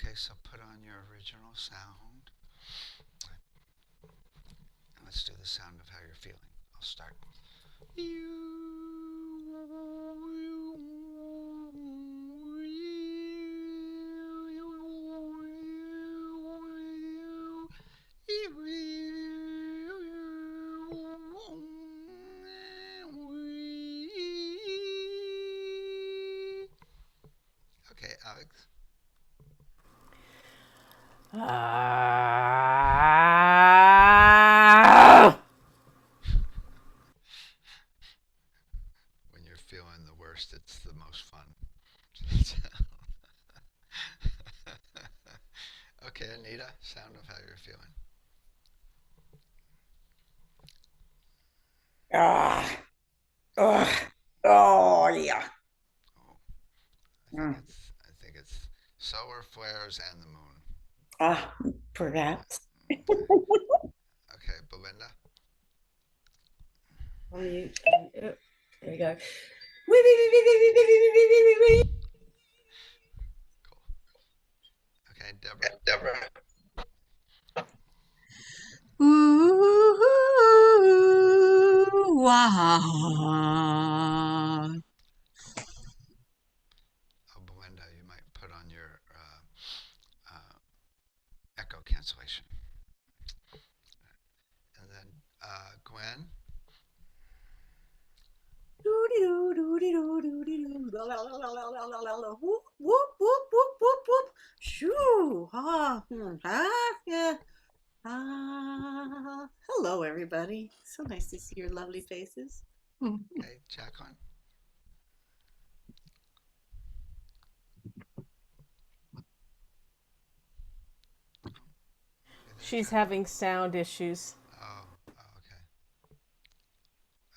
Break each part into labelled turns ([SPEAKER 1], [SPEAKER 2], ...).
[SPEAKER 1] Okay, so put on your original sound. And let's do the sound of how you're feeling. I'll start. Okay, Alex. When you're feeling the worst, it's the most fun. Okay, Anita, sound of how you're feeling.
[SPEAKER 2] Oh, yeah.
[SPEAKER 1] Oh, I think it's solar flares and the moon.
[SPEAKER 2] Ah, perhaps.
[SPEAKER 1] Okay, okay, Belinda.
[SPEAKER 3] Oh, there you go.
[SPEAKER 1] Cool. Okay, Deborah.
[SPEAKER 4] Ooh, wow.
[SPEAKER 1] Oh, Belinda, you might put on your echo cancellation. And then Gwen.
[SPEAKER 3] Whoop, whoop, whoop, whoop, whoop, whoop. Shoo. Yeah. Hello, everybody. So nice to see your lovely faces.
[SPEAKER 1] Okay, Jacqueline.
[SPEAKER 5] She's having sound issues.
[SPEAKER 1] Oh, okay.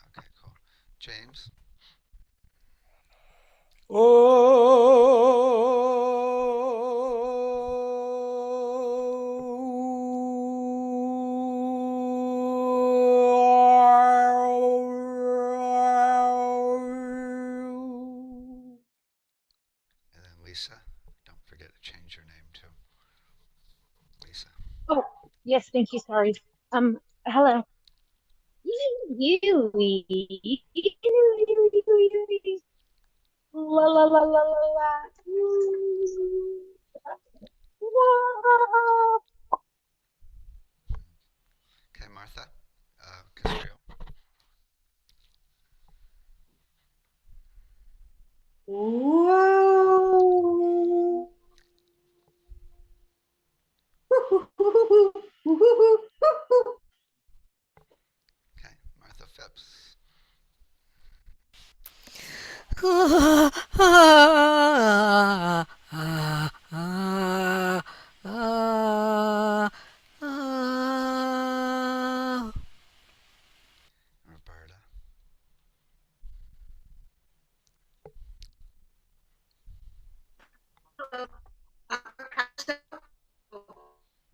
[SPEAKER 1] Okay, cool. James. And then Lisa. Don't forget to change your name too. Lisa.
[SPEAKER 6] Oh, yes, thank you. Sorry. Hello. You. La la la la la la.
[SPEAKER 1] Okay, Martha. Casrio.
[SPEAKER 3] Whoa.
[SPEAKER 1] Okay, Martha Phipps. Roberta.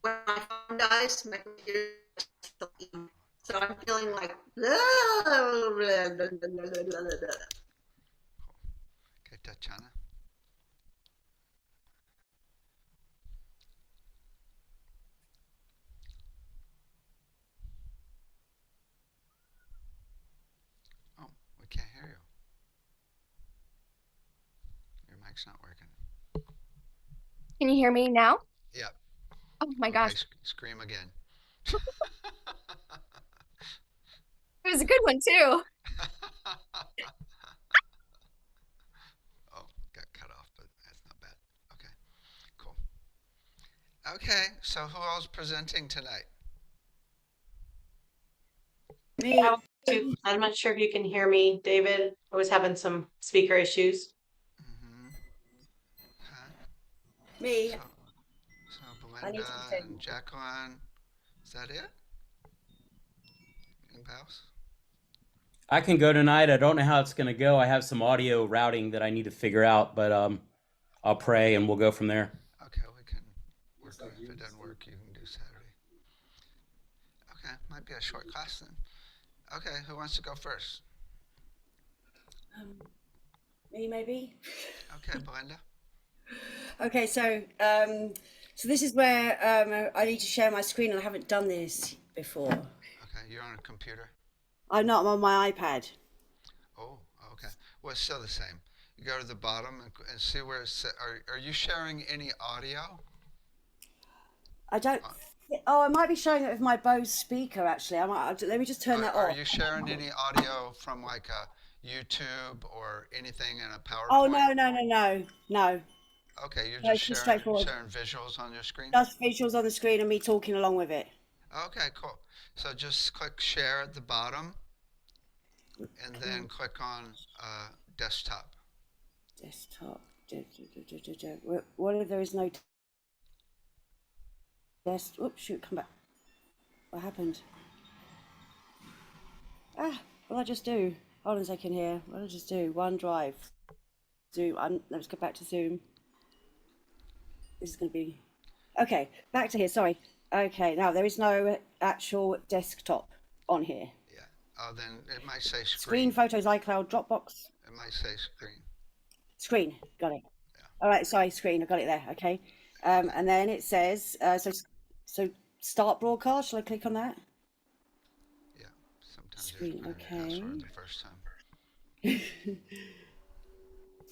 [SPEAKER 2] When my phone dies, my computer dies. So I'm feeling like.
[SPEAKER 1] Okay, Tatiana. Oh, we can't hear you. Your mic's not working.
[SPEAKER 7] Can you hear me now?
[SPEAKER 1] Yep.
[SPEAKER 7] Oh my
[SPEAKER 1] Okay,
[SPEAKER 7] gosh.
[SPEAKER 1] scream again.
[SPEAKER 7] It was a good one too.
[SPEAKER 1] Oh, got cut off, but that's not bad. Okay, cool. Okay, so who else presenting tonight?
[SPEAKER 3] Me.
[SPEAKER 8] I'm not sure if you can hear me, David. I was having some speaker issues.
[SPEAKER 1] Mm-hmm. Huh?
[SPEAKER 3] Me.
[SPEAKER 1] So
[SPEAKER 3] I need
[SPEAKER 1] Belinda
[SPEAKER 3] to say
[SPEAKER 1] and Jacqueline. Is that it? Anything else?
[SPEAKER 9] I can go tonight. I don't know how it's going to go. I have some audio routing that I need to figure out, but I'll pray and we'll go from there.
[SPEAKER 1] Okay, we can work. If it doesn't work, you can do Saturday. Okay, might be a short class then. Okay, who wants to go first?
[SPEAKER 3] me, maybe.
[SPEAKER 1] Okay, Belinda.
[SPEAKER 4] Okay, so this is where I need to share my screen, and I haven't done this before.
[SPEAKER 1] Okay, you're on a computer.
[SPEAKER 4] I'm not. I'm on my iPad.
[SPEAKER 1] Oh, okay. Well, it's still the same. You go to the bottom and see where it's. Are you sharing any audio?
[SPEAKER 4] I don't. Oh, I might be showing it with my Bose speaker. Actually, let me just turn that
[SPEAKER 1] Are
[SPEAKER 4] off.
[SPEAKER 1] you sharing any audio from like a YouTube or anything in a PowerPoint?
[SPEAKER 4] Oh no.
[SPEAKER 1] Okay, you're
[SPEAKER 4] No,
[SPEAKER 1] just
[SPEAKER 4] it's
[SPEAKER 1] sharing
[SPEAKER 4] straightforward.
[SPEAKER 1] visuals on your screen?
[SPEAKER 4] Just visuals on the screen and me talking along with it.
[SPEAKER 1] Okay, cool. So just click share at the bottom and then click on desktop.
[SPEAKER 4] Desktop. What if there is no desk? Oops, shoot, come back. What happened? What did I just do? Hold on a second here. What did I just do? OneDrive. Zoom. Let's go back to Zoom. This is going to be... Okay, back to here, sorry. Okay, now there is no actual desktop on here.
[SPEAKER 1] Yeah. Oh, then it might say
[SPEAKER 4] Screen, photos, iCloud, Dropbox.
[SPEAKER 1] It might say screen.
[SPEAKER 4] Screen, got it.
[SPEAKER 1] Yeah.
[SPEAKER 4] All right, sorry, screen, I got it there, okay. And then it says, so start broadcast, shall I click on that?
[SPEAKER 1] Yeah, sometimes
[SPEAKER 4] Screen,
[SPEAKER 1] there's
[SPEAKER 4] okay.
[SPEAKER 1] password the first time.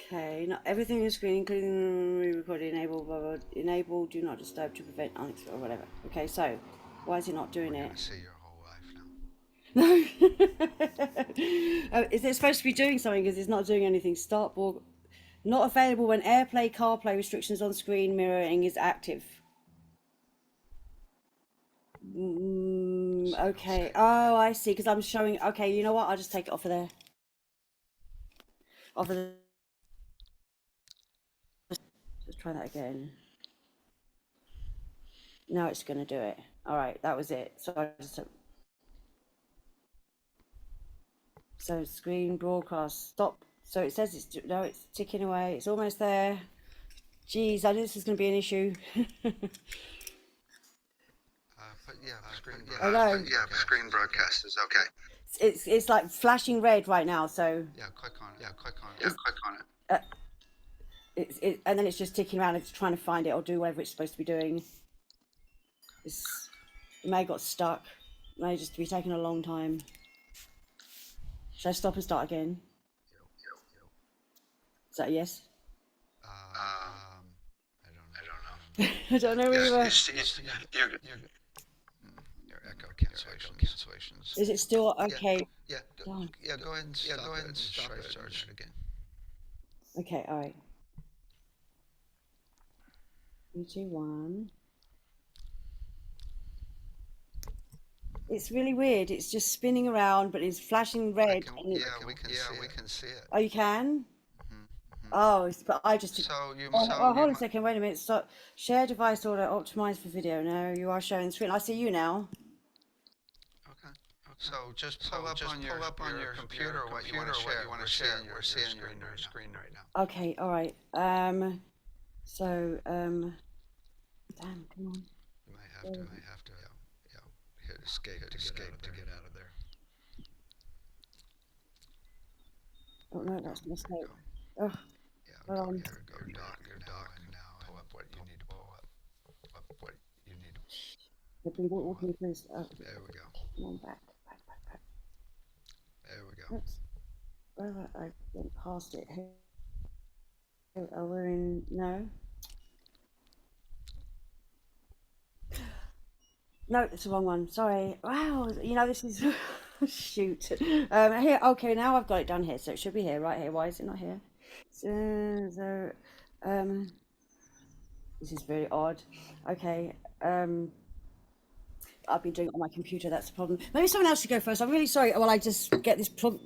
[SPEAKER 4] Okay, not everything is screen, including re-recording, enable, do not disturb to prevent unexpected, or whatever. Okay, so, why is it not doing it?
[SPEAKER 1] I see your whole life now.
[SPEAKER 4] No. Is it supposed to be doing something because it's not doing anything? Start board. Not available when AirPlay, CarPlay restrictions on screen mirroring is active. Okay. Oh, I see. Because I'm showing. Okay, you know what? I'll just take it off of there. Off of the. Let's try that again. Now it's going to do it. All right, that was it. So I just. So screen broadcast stop. So it says it's ticking away. It's almost there. Jeez, I knew this was going to be an issue.
[SPEAKER 1] But yeah,
[SPEAKER 4] screen
[SPEAKER 1] broadcast is okay.
[SPEAKER 4] It's like flashing red right now. So
[SPEAKER 1] Yeah, click on it.
[SPEAKER 4] And then it's just ticking around. It's trying to find it or do whatever it's supposed to be doing. It may have got stuck. It may just be taking a long time. Should I stop and start again? Is that a yes?
[SPEAKER 1] I don't know.
[SPEAKER 4] I don't know where you were.
[SPEAKER 1] Your echo cancellations.
[SPEAKER 4] Is it still okay?
[SPEAKER 1] Yeah. Go ahead and stop it again.
[SPEAKER 4] Okay, all right. 3, 2, 1. It's really weird. It's just spinning around, but it's flashing red.
[SPEAKER 1] We can see it.
[SPEAKER 4] Oh, you can?
[SPEAKER 1] Mm-hmm.
[SPEAKER 4] Oh, but I just...
[SPEAKER 1] So you.
[SPEAKER 4] hold on a second. Wait a minute. So, share device order optimized for video. No, you are showing the screen. I see you now.
[SPEAKER 1] Okay. So just pull up on your computer what you want to share. We're seeing your screen right now.
[SPEAKER 4] Okay. All right. Damn. Come on.
[SPEAKER 1] You might have to hit escape to get out of there.
[SPEAKER 4] Oh no, that's a mistake. Oh.
[SPEAKER 1] Yeah. Your dock now. Pull up what you need to pull up. What you need.
[SPEAKER 4] I've been walking through this. Oh.
[SPEAKER 1] There we go.
[SPEAKER 4] Come on, back.
[SPEAKER 1] There we go.
[SPEAKER 4] Oops. Well, I went past it. Oh, we're in. No. No, it's the wrong one. Sorry. Wow, this is shoot. Here. Okay, now I've got it done here, so it should be here, right here. Why is it not here? So, this is very odd. Okay. I've been doing it on my computer. That's the problem. Maybe someone else should go first. I'm really sorry. Well, I just get this brought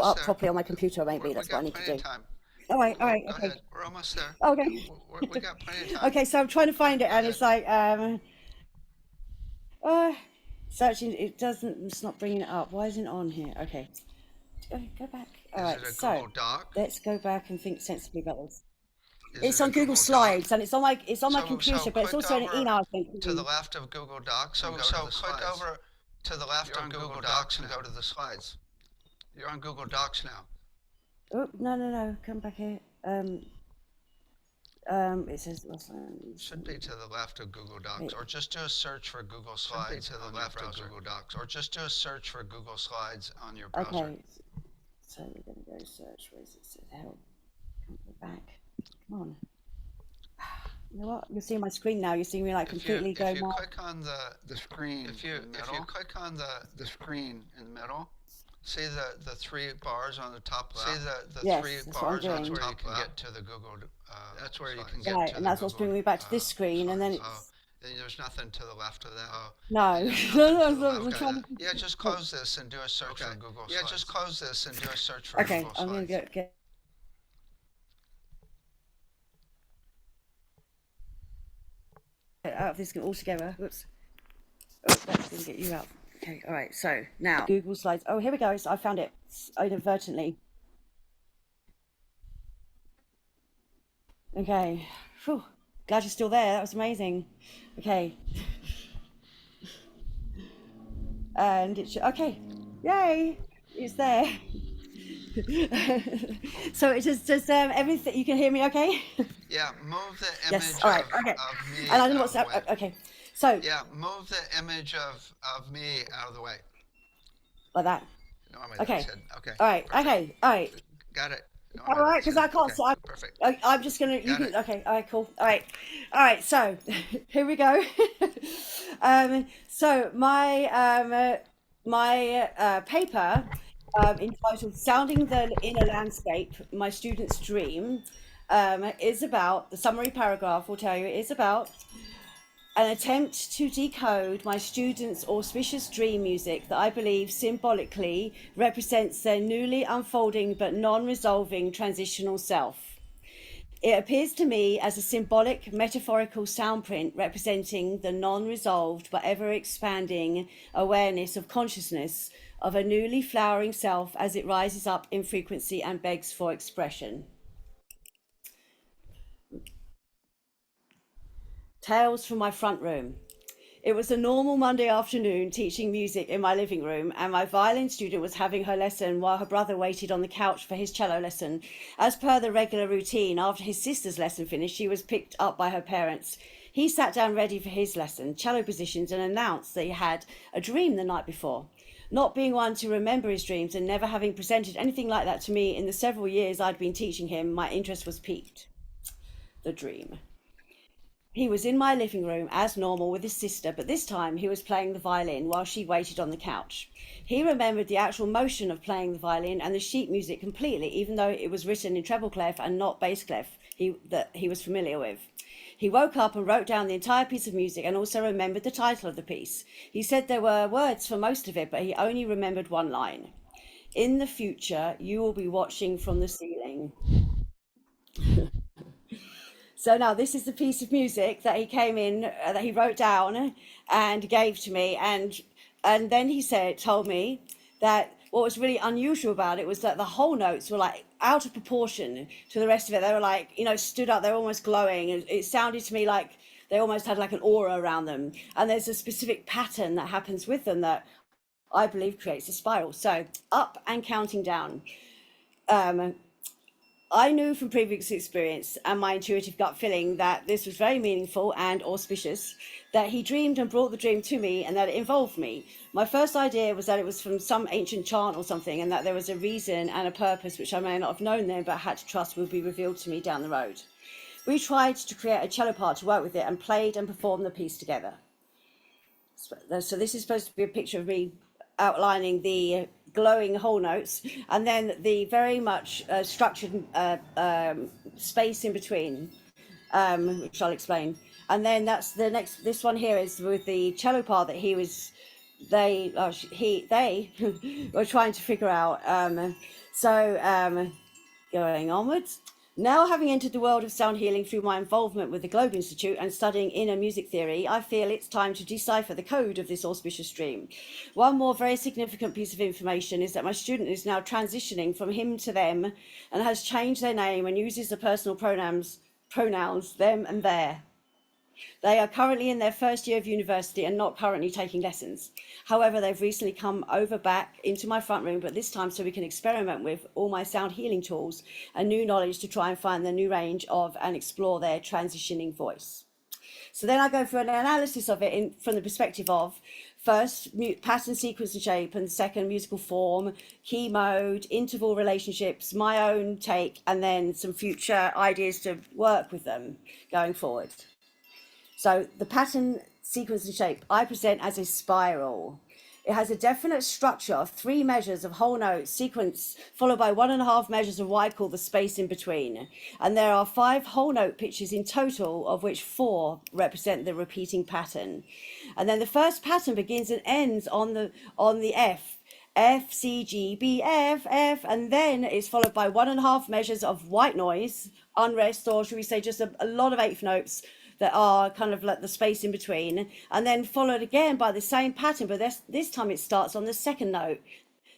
[SPEAKER 4] up properly on my computer. Maybe that's what I need to do. All right.
[SPEAKER 1] Go
[SPEAKER 4] Okay.
[SPEAKER 1] ahead. We're almost there.
[SPEAKER 4] Okay.
[SPEAKER 1] We got plenty of time.
[SPEAKER 4] Okay, so I'm trying to find it, and it's like searching. It's not bringing it up. Why isn't it on here? Okay, go back. All right, so
[SPEAKER 1] Google Doc?
[SPEAKER 4] let's go back and think sensibly about this.
[SPEAKER 1] Is
[SPEAKER 4] It's
[SPEAKER 1] it a
[SPEAKER 4] on Google
[SPEAKER 1] Doc?
[SPEAKER 4] Slides, and it's on my
[SPEAKER 1] So
[SPEAKER 4] computer, but it's
[SPEAKER 1] click
[SPEAKER 4] also in an
[SPEAKER 1] over
[SPEAKER 4] email. I think.
[SPEAKER 1] To the left of Google Docs. So click over to the left on Google Docs and go to the slides. You're on Google Docs now.
[SPEAKER 4] Oh no! Come back here. It says
[SPEAKER 1] Should be to the left of Google Docs, or just do a search for Google Slides to the left of Google Docs, or just do a search for Google Slides on your browser.
[SPEAKER 4] Okay, so we're going to go search. Where is it? So help. Can't go back. Come on. You know what? You're seeing my screen now. You're seeing me like completely go.
[SPEAKER 1] If you click on the screen, if you click on the screen in the middle, see the three bars on the top left. See the
[SPEAKER 4] Yes,
[SPEAKER 1] three
[SPEAKER 4] that's what I'm
[SPEAKER 1] bars on the
[SPEAKER 4] doing.
[SPEAKER 1] top left. You can get to the Google. That's where you can get
[SPEAKER 4] Right,
[SPEAKER 1] to
[SPEAKER 4] and
[SPEAKER 1] the
[SPEAKER 4] that's what's bringing me back to this screen, and then it's
[SPEAKER 1] there's nothing to the left of that.
[SPEAKER 4] no.
[SPEAKER 1] Yeah, just close this and do a search for Google Slides. Yeah, just close this and do a search for
[SPEAKER 4] Okay,
[SPEAKER 1] Google
[SPEAKER 4] I'm
[SPEAKER 1] Slides.
[SPEAKER 4] going to get. Out of this altogether. Whoops. Oh, that's going to get you out. Okay, all right. So now Google Slides. Oh, here we go. So I found it inadvertently. Okay. Whew. Glad you're still there. That was amazing. Okay. And it's okay. Yay! It's there. So it just everything. You can hear me, okay?
[SPEAKER 1] Yeah, move the image
[SPEAKER 4] Yes. All right. Okay.
[SPEAKER 1] of me.
[SPEAKER 4] And I don't know what's
[SPEAKER 1] out of the way.
[SPEAKER 4] okay. So
[SPEAKER 1] Yeah, move the image of me out of the way.
[SPEAKER 4] like that.
[SPEAKER 1] Normally
[SPEAKER 4] Okay.
[SPEAKER 1] that's it. Okay.
[SPEAKER 4] All right.
[SPEAKER 1] Perfect.
[SPEAKER 4] Okay. All right.
[SPEAKER 1] Got it.
[SPEAKER 4] All right, because I can't. So
[SPEAKER 1] Perfect.
[SPEAKER 4] I'm just gonna. You
[SPEAKER 1] Got
[SPEAKER 4] can.
[SPEAKER 1] it.
[SPEAKER 4] Okay. All right. Cool. All right. All right. So here we go. So my paper entitled "Sounding the Inner Landscape: My Student's Dream" is about the summary paragraph. Will tell you it is about an attempt to decode my students' auspicious dream music that I believe symbolically represents their newly unfolding but non-resolving transitional self. It appears to me as a symbolic, metaphorical soundprint representing the non-resolved but ever-expanding awareness of consciousness of a newly flowering self as it rises up in frequency and begs for expression. Tales from my front room. It was a normal Monday afternoon teaching music in my living room, and my violin student was having her lesson while her brother waited on the couch for his cello lesson. As per the regular routine, after his sister's lesson finished, she was picked up by her parents. He sat down ready for his lesson, cello positions, and announced that he had a dream the night before. Not being one to remember his dreams and never having presented anything like that to me in the several years I'd been teaching him, my interest was piqued. The dream. He was in my living room as normal with his sister, but this time he was playing the violin while she waited on the couch. He remembered the actual motion of playing the violin and the sheet music completely, even though it was written in treble clef and not bass clef that he was familiar with. He woke up and wrote down the entire piece of music and also remembered the title of the piece. He said there were words for most of it, but he only remembered one line. In the future, you will be watching from the ceiling. So now this is the piece of music that he came in, that he wrote down and gave to me. And then he told me that what was really unusual about it was that the whole notes were like out of proportion to the rest of it. They were like, stood up, they were almost glowing. And it sounded to me like they almost had like an aura around them. And there's a specific pattern that happens with them that I believe creates a spiral. So up and counting down. I knew from previous experience and my intuitive gut feeling that this was very meaningful and auspicious, that he dreamed and brought the dream to me and that it involved me. My first idea was that it was from some ancient chant or something and that there was a reason and a purpose which I may not have known then but had to trust would be revealed to me down the road. We tried to create a cello part to work with it and played and performed the piece together. So this is supposed to be a picture of me outlining the glowing whole notes and then the very much structured space in between, which I'll explain. And then that's the next. This one here is with the cello part that they were trying to figure out. Going onwards. Now, having entered the world of sound healing through my involvement with the Globe Institute and studying inner music theory, I feel it's time to decipher the code of this auspicious dream. One more very significant piece of information is that my student is now transitioning from him to them and has changed their name and uses the personal pronouns them and their. They are currently in their first year of university and not currently taking lessons. However, they've recently come over back into my front room, but this time so we can experiment with all my sound healing tools and new knowledge to try and find the new range of and explore their transitioning voice. So then I go through an analysis of it from the perspective of first pattern, sequence and shape, and second musical form, key mode, interval relationships, my own take, and then some future ideas to work with them going forward. So the pattern, sequence and shape I present as a spiral. It has a definite structure of 3 measures of whole note sequence followed by 1.5 measures of what I call the space in between. And there are 5 whole note pitches in total, of which 4 represent the repeating pattern. And then the first pattern begins and ends on the F. F, C, G, B, F, F, and then it's followed by 1.5 measures of white noise, unrest, or should we say just a lot of 8th notes that are kind of like the space in between, and then followed again by the same pattern, but this time it starts on the second note.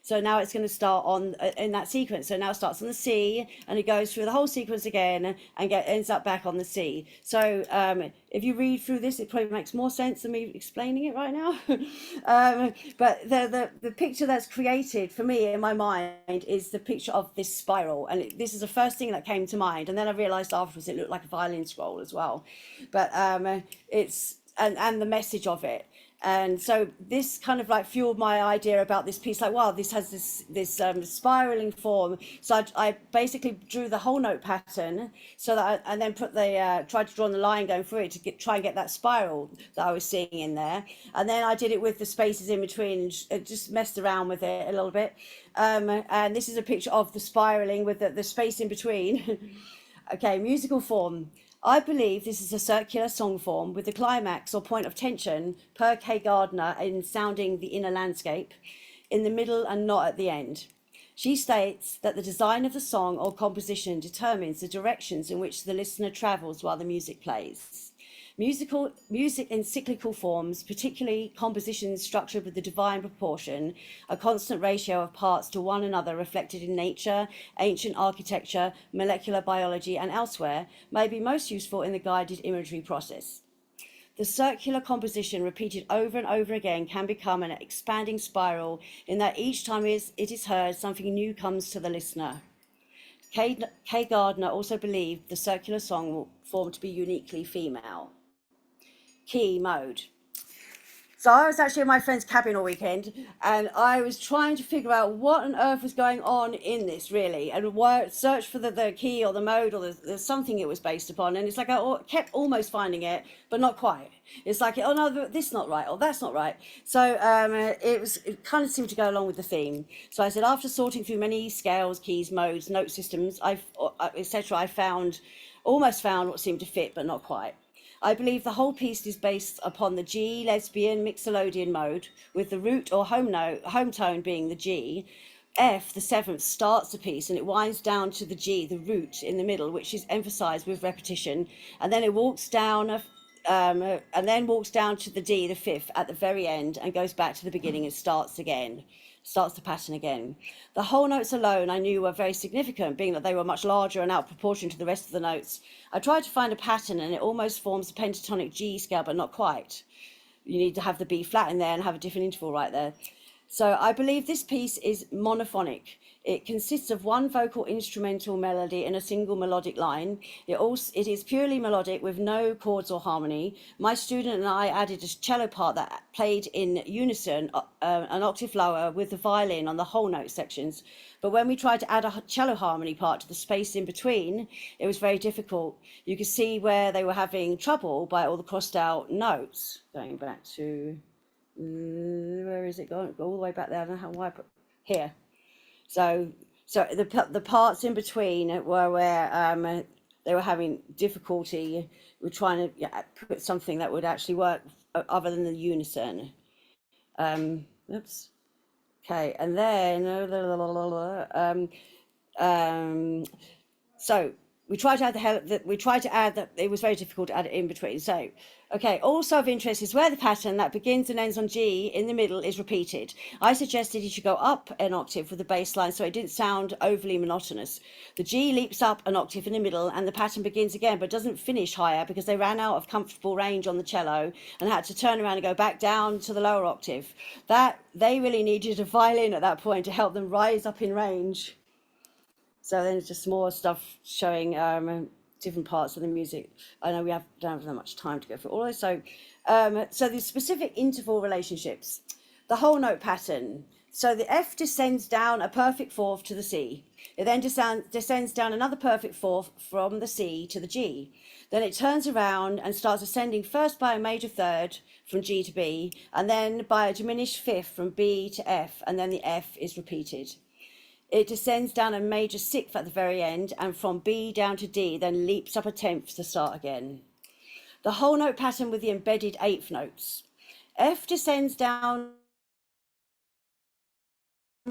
[SPEAKER 4] So now it's going to start on in that sequence. So now it starts on the C and it goes through the whole sequence again and ends up back on the C. So if you read through this, it probably makes more sense than me explaining it right now. But the picture that's created for me in my mind is the picture of this spiral. And this is the first thing that came to mind. And then I realized afterwards it looked like a violin scroll as well. But it's and the message of it. And so this kind of like fueled my idea about this piece, like, wow, this has this spiraling form. So I basically drew the whole note pattern so that and then put the tried to draw the line going through it to try and get that spiral that I was seeing in there. And then I did it with the spaces in between, just messed around with it a little bit. And this is a picture of the spiraling with the space in between. Okay, musical form. I believe this is a circular song form with the climax or point of tension per K. Gardner in Sounding the Inner Landscape in the middle and not at the end. She states that the design of the song or composition determines the directions in which the listener travels while the music plays. Music in cyclical forms, particularly compositions structured with the divine proportion, a constant ratio of parts to one another reflected in nature, ancient architecture, molecular biology, and elsewhere, may be most useful in the guided imagery process. The circular composition repeated over and over again can become an expanding spiral in that each time it is heard, something new comes to the listener. K. Gardner also believed the circular song form to be uniquely female. Key mode. So I was actually in my friend's cabin all weekend and I was trying to figure out what on earth was going on in this really and search for the key or the mode or the something it was based upon, and it's like I kept almost finding it but not quite. It's like, oh no, this not right or that's not right. So it kind of seemed to go along with the theme. So I said, after sorting through many scales, keys, modes, note systems, etc., I almost found what seemed to fit but not quite. I believe the whole piece is based upon the G lesbian mixolydian mode, with the root or home tone being the G. F, the 7th, starts the piece and it winds down to the G, the root in the middle, which is emphasized with repetition, and then it walks down and then walks down to the D, the 5th, at the very end, and goes back to the beginning and starts the pattern again. The whole notes alone I knew were very significant, being that they were much larger and out of proportion to the rest of the notes. I tried to find a pattern and it almost forms a pentatonic G scale, but not quite. You need to have the B flat in there and have a different interval right there. So I believe this piece is monophonic. It consists of one vocal instrumental melody and a single melodic line. It is purely melodic with no chords or harmony. My student and I added a cello part that played in unison, an octave lower, with the violin on the whole note sections. But when we tried to add a cello harmony part to the space in between, it was very difficult. You could see where they were having trouble by all the crossed out notes. Going back to, where is it going? Go all the way back there. I don't know why I put here. So the parts in between were where they were having difficulty with trying to put something that would actually work other than the unison. Oops. Okay, and then so we tried to add that it was very difficult to add it in between. So, okay, also of interest is where the pattern that begins and ends on G in the middle is repeated. I suggested you should go up an octave with the bass line so it didn't sound overly monotonous. The G leaps up an octave in the middle and the pattern begins again but doesn't finish higher because they ran out of comfortable range on the cello and had to turn around and go back down to the lower octave. That they really needed a violin at that point to help them rise up in range. So then it's just more stuff showing different parts of the music. I know we don't have that much time to go through all of this. So the specific interval relationships, the whole note pattern. So the F descends down a perfect fourth to the C. It then descends down another perfect fourth from the C to the G. Then it turns around and starts ascending first by a major third from G to B, and then by a diminished fifth from B to F, and then the F is repeated. It descends down a major sixth at the very end, and from B down to D, then leaps up a tenth to start again. The whole note pattern with the embedded eighth notes. F descends down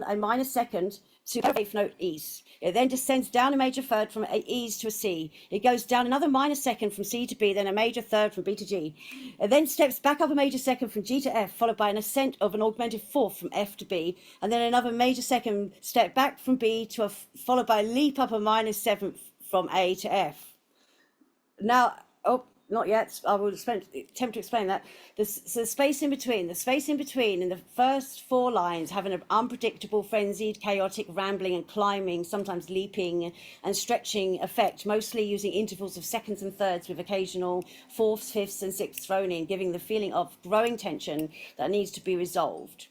[SPEAKER 4] a minor second to eighth note E's. It then descends down a major third from E's to a C. It goes down another minor second from C to B, then a major third from B to G. It then steps back up a major second from G to F, followed by an ascent of an augmented fourth from F to B, and then another major second step back from B to F, followed by a leap up a minor seventh from A to F. Now, not yet. I will attempt to explain that. The space in between. The space in between in the first four lines have an unpredictable, frenzied, chaotic, rambling and climbing, sometimes leaping and stretching effect, mostly using intervals of seconds and thirds with occasional fourths, fifths and sixths thrown in, giving the feeling of growing tension that needs to be resolved.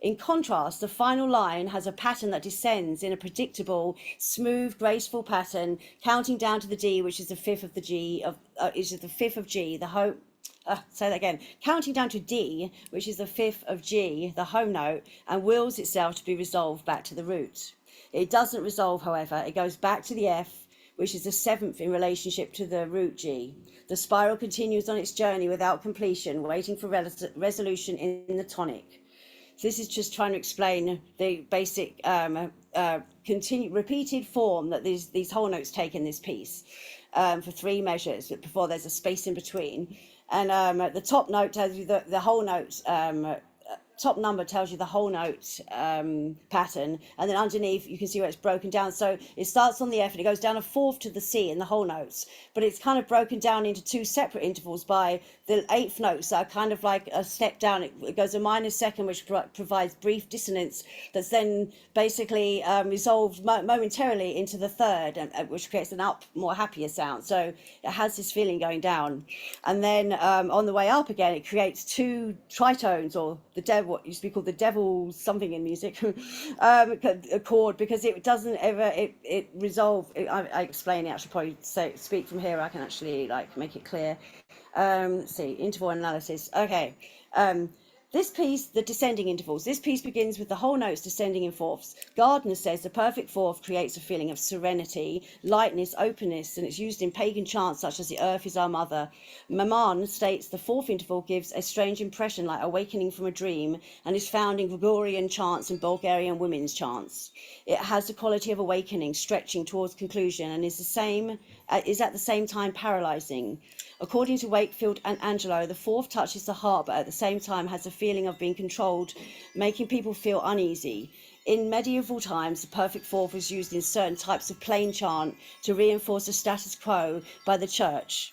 [SPEAKER 4] In contrast, the final line has a pattern that descends in a predictable, smooth, graceful pattern, counting down to the D, which is the fifth of the G say that again. Counting down to D, which is the fifth of G, the home note, and wills itself to be resolved back to the root. It doesn't resolve, however. It goes back to the F, which is the seventh in relationship to the root G. The spiral continues on its journey without completion, waiting for resolution in the tonic. So this is just trying to explain the basic repeated form that these whole notes take in this piece for three measures before there's a space in between. And the top note tells you the whole note, top number tells you the whole note pattern, and then underneath you can see where it's broken down. So it starts on the F and it goes down a fourth to the C in the whole notes, but it's kind of broken down into two separate intervals by the eighth notes that are kind of like a step down. It goes a minor second, which provides brief dissonance that's then basically resolved momentarily into the third, which creates an up, more happier sound. So it has this feeling going down, and then on the way up again it creates two tritones, or what used to be called the devil's something in music a chord, because it doesn't ever it resolve. I explain it. I should probably speak from here. I can actually make it clear. Let's see, interval analysis. Okay. This piece, the descending intervals, this piece begins with the whole notes descending in fourths. Gardner says the perfect fourth creates a feeling of serenity, lightness, openness, and it's used in pagan chants such as the earth is our mother. Maman states the fourth interval gives a strange impression like awakening from a dream and is found in Gregorian chants and Bulgarian women's chants. It has the quality of awakening, stretching towards conclusion, and is at the same time paralyzing. According to Wakefield and Angelo, the fourth touches the heart, but at the same time has a feeling of being controlled, making people feel uneasy. In medieval times, the perfect fourth was used in certain types of plain chant to reinforce the status quo by the church.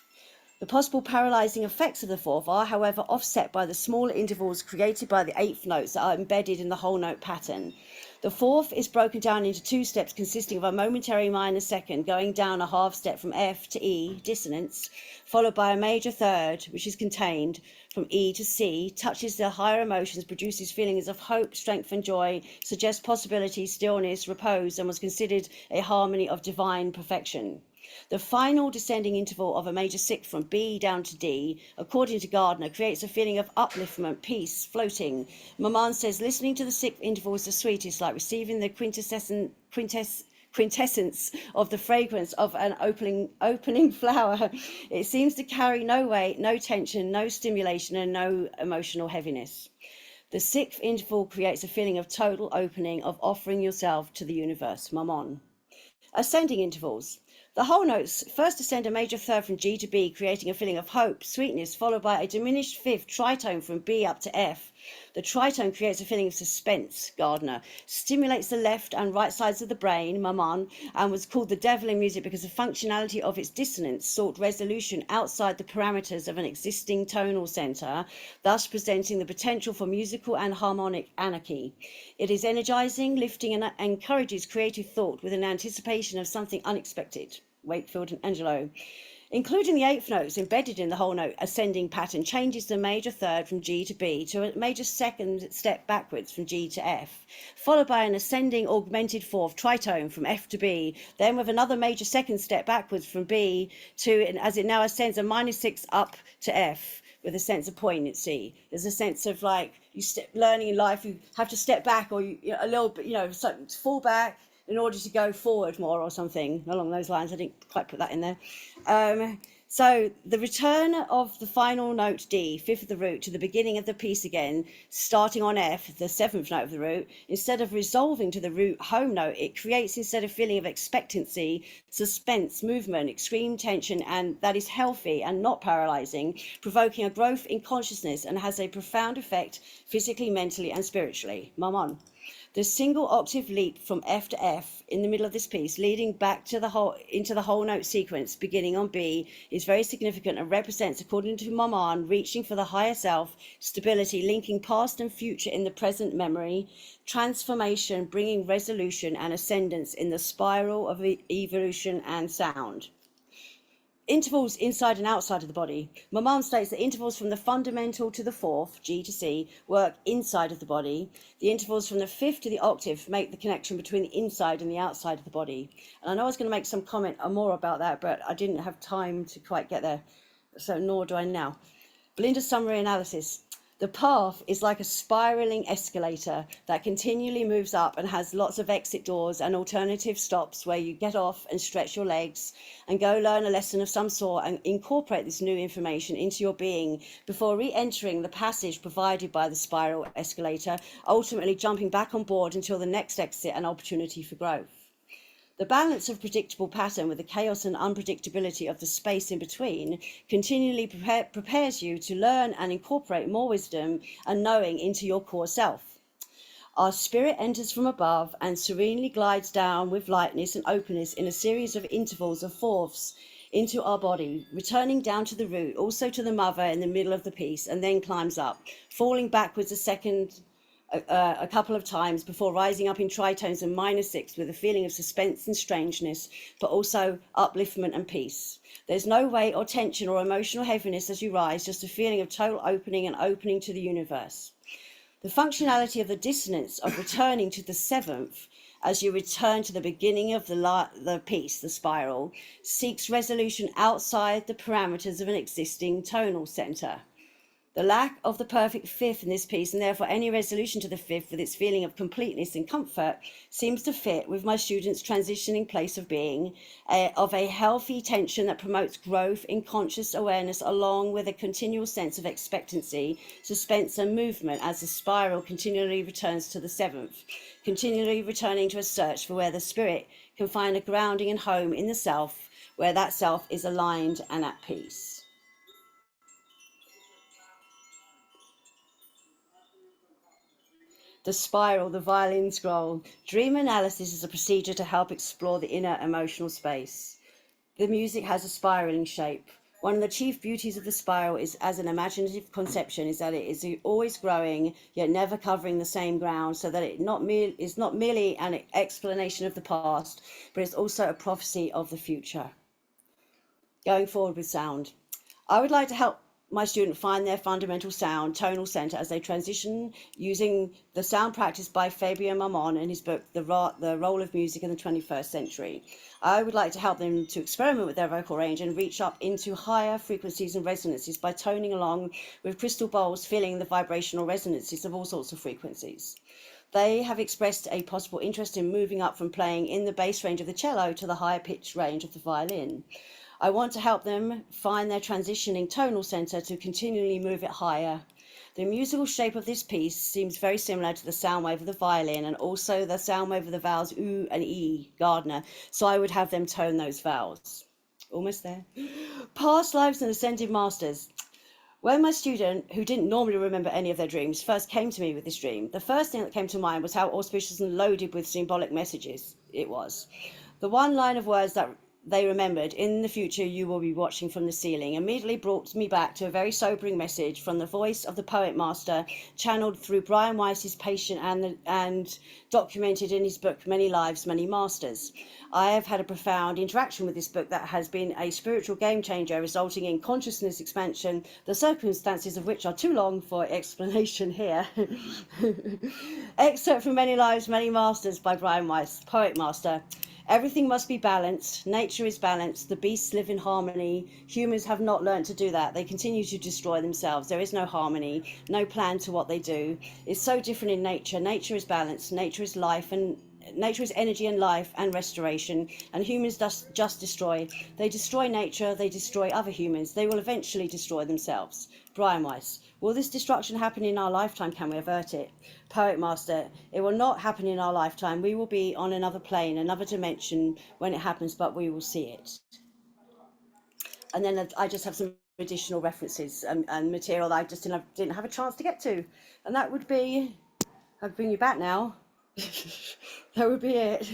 [SPEAKER 4] The possible paralysing effects of the fourth are, however, offset by the smaller intervals created by the eighth notes that are embedded in the whole note pattern. The fourth is broken down into two steps consisting of a momentary minor second going down a half step from F to E, dissonance, followed by a major third, which is contained from E to C, touches the higher emotions, produces feelings of hope, strength and joy, suggests possibility, stillness, repose, and was considered a harmony of divine perfection. The final descending interval of a major sixth from B down to D, according to Gardner, creates a feeling of upliftment, peace, floating. Maman says listening to the sixth interval is the sweetest, like receiving the quintessence of the fragrance of an opening flower. It seems to carry no weight, no tension, no stimulation, and no emotional heaviness. The sixth interval creates a feeling of total opening, of offering yourself to the universe. Maman. Ascending intervals. The whole notes first ascend a major third from G to B, creating a feeling of hope, sweetness, followed by a diminished fifth tritone from B up to F. The tritone creates a feeling of suspense, Gardner, stimulates the left and right sides of the brain, Maman, and was called the devil in music because the functionality of its dissonance sought resolution outside the parameters of an existing tonal center, thus presenting the potential for musical and harmonic anarchy. It is energizing, lifting, and encourages creative thought with an anticipation of something unexpected. Wakefield and Angelo. Including the eighth notes embedded in the whole note ascending pattern changes the major third from G to B to a major second step backwards from G to F, followed by an ascending augmented fourth tritone from F to B, then with another major second step backwards from B to, as it now ascends, a minor sixth up to F with a sense of poignancy. There's a sense of like learning in life, you have to step back or a little bit, fall back in order to go forward more or something along those lines. I didn't quite put that in there. So the return of the final note D, fifth of the root, to the beginning of the piece again, starting on F, the seventh note of the root, instead of resolving to the root home note, it creates instead a feeling of expectancy, suspense, movement, extreme tension, and that is healthy and not paralyzing, provoking a growth in consciousness and has a profound effect physically, mentally, and spiritually. Maman. The single octave leap from F to F in the middle of this piece, leading back to into the whole note sequence beginning on B, is very significant and represents, according to Maman, reaching for the higher self, stability, linking past and future in the present memory, transformation, bringing resolution and ascendance in the spiral of evolution and sound. Intervals inside and outside of the body. Maman states that intervals from the fundamental to the fourth, G to C, work inside of the body. The intervals from the fifth to the octave make the connection between the inside and the outside of the body. And I know I was going to make some comment more about that, but I didn't have time to quite get there, so nor do I now. Belinda's summary analysis. The path is like a spiraling escalator that continually moves up and has lots of exit doors and alternative stops where you get off and stretch your legs and go learn a lesson of some sort and incorporate this new information into your being before re-entering the passage provided by the spiral escalator, ultimately jumping back on board until the next exit and opportunity for growth. The balance of predictable pattern with the chaos and unpredictability of the space in between continually prepares you to learn and incorporate more wisdom and knowing into your core self. Our spirit enters from above and serenely glides down with lightness and openness in a series of intervals of fourths into our body, returning down to the root, also to the mother in the middle of the piece, and then climbs up, falling backwards a couple of times before rising up in tritones and minor sixths with a feeling of suspense and strangeness, but also upliftment and peace. There's no weight or tension or emotional heaviness as you rise, just a feeling of total opening and opening to the universe. The functionality of the dissonance of returning to the seventh as you return to the beginning of the piece, the spiral, seeks resolution outside the parameters of an existing tonal center. The lack of the perfect fifth in this piece, and therefore any resolution to the fifth with its feeling of completeness and comfort, seems to fit with my students' transitioning place of being, of a healthy tension that promotes growth in conscious awareness along with a continual sense of expectancy, suspense and movement as the spiral continually returns to the seventh, continually returning to a search for where the spirit can find a grounding and home in the self, where that self is aligned and at peace. The spiral, the violin scroll. Dream analysis is a procedure to help explore the inner emotional space. The music has a spiraling shape. One of the chief beauties of the spiral is, as an imaginative conception, is that it is always growing, yet never covering the same ground, so that it is not merely an explanation of the past, but it's also a prophecy of the future. Going forward with sound. I would like to help my student find their fundamental sound, tonal center, as they transition using the sound practice by Fabio Mammon in his book, The Role of Music in the 21st Century. I would like to help them to experiment with their vocal range and reach up into higher frequencies and resonances by toning along with crystal bowls, feeling the vibrational resonances of all sorts of frequencies. They have expressed a possible interest in moving up from playing in the bass range of the cello to the higher pitch range of the violin. I want to help them find their transitioning tonal center to continually move it higher. The musical shape of this piece seems very similar to the sound wave of the violin and also the sound wave of the vowels oo and e, Gardner, so I would have them tone those vowels. Almost there. Past lives and ascended masters. When my student, who didn't normally remember any of their dreams, first came to me with this dream, the first thing that came to mind was how auspicious and loaded with symbolic messages it was. The one line of words that they remembered, "In the future you will be watching from the ceiling," immediately brought me back to a very sobering message from the voice of the poet master, channeled through Brian Weiss's patient and documented in his book Many Lives, Many Masters. I have had a profound interaction with this book that has been a spiritual game changer, resulting in consciousness expansion, the circumstances of which are too long for explanation here. Excerpt from Many Lives, Many Masters by Brian Weiss, poet master. Everything must be balanced. Nature is balanced. The beasts live in harmony. Humans have not learned to do that. They continue to destroy themselves. There is no harmony, no plan to what they do. It's so different in nature. Nature is balanced. Nature is life, and nature is energy and life and restoration. And humans just destroy. They destroy nature. They destroy other humans. They will eventually destroy themselves. Brian Weiss. Will this destruction happen in our lifetime? Can we avert it? Poet master, it will not happen in our lifetime. We will be on another plane, another dimension when it happens, but we will see it. And then I just have some additional references and material that I just didn't have a chance to get to. And that would be, I'd bring you back now. That would be it.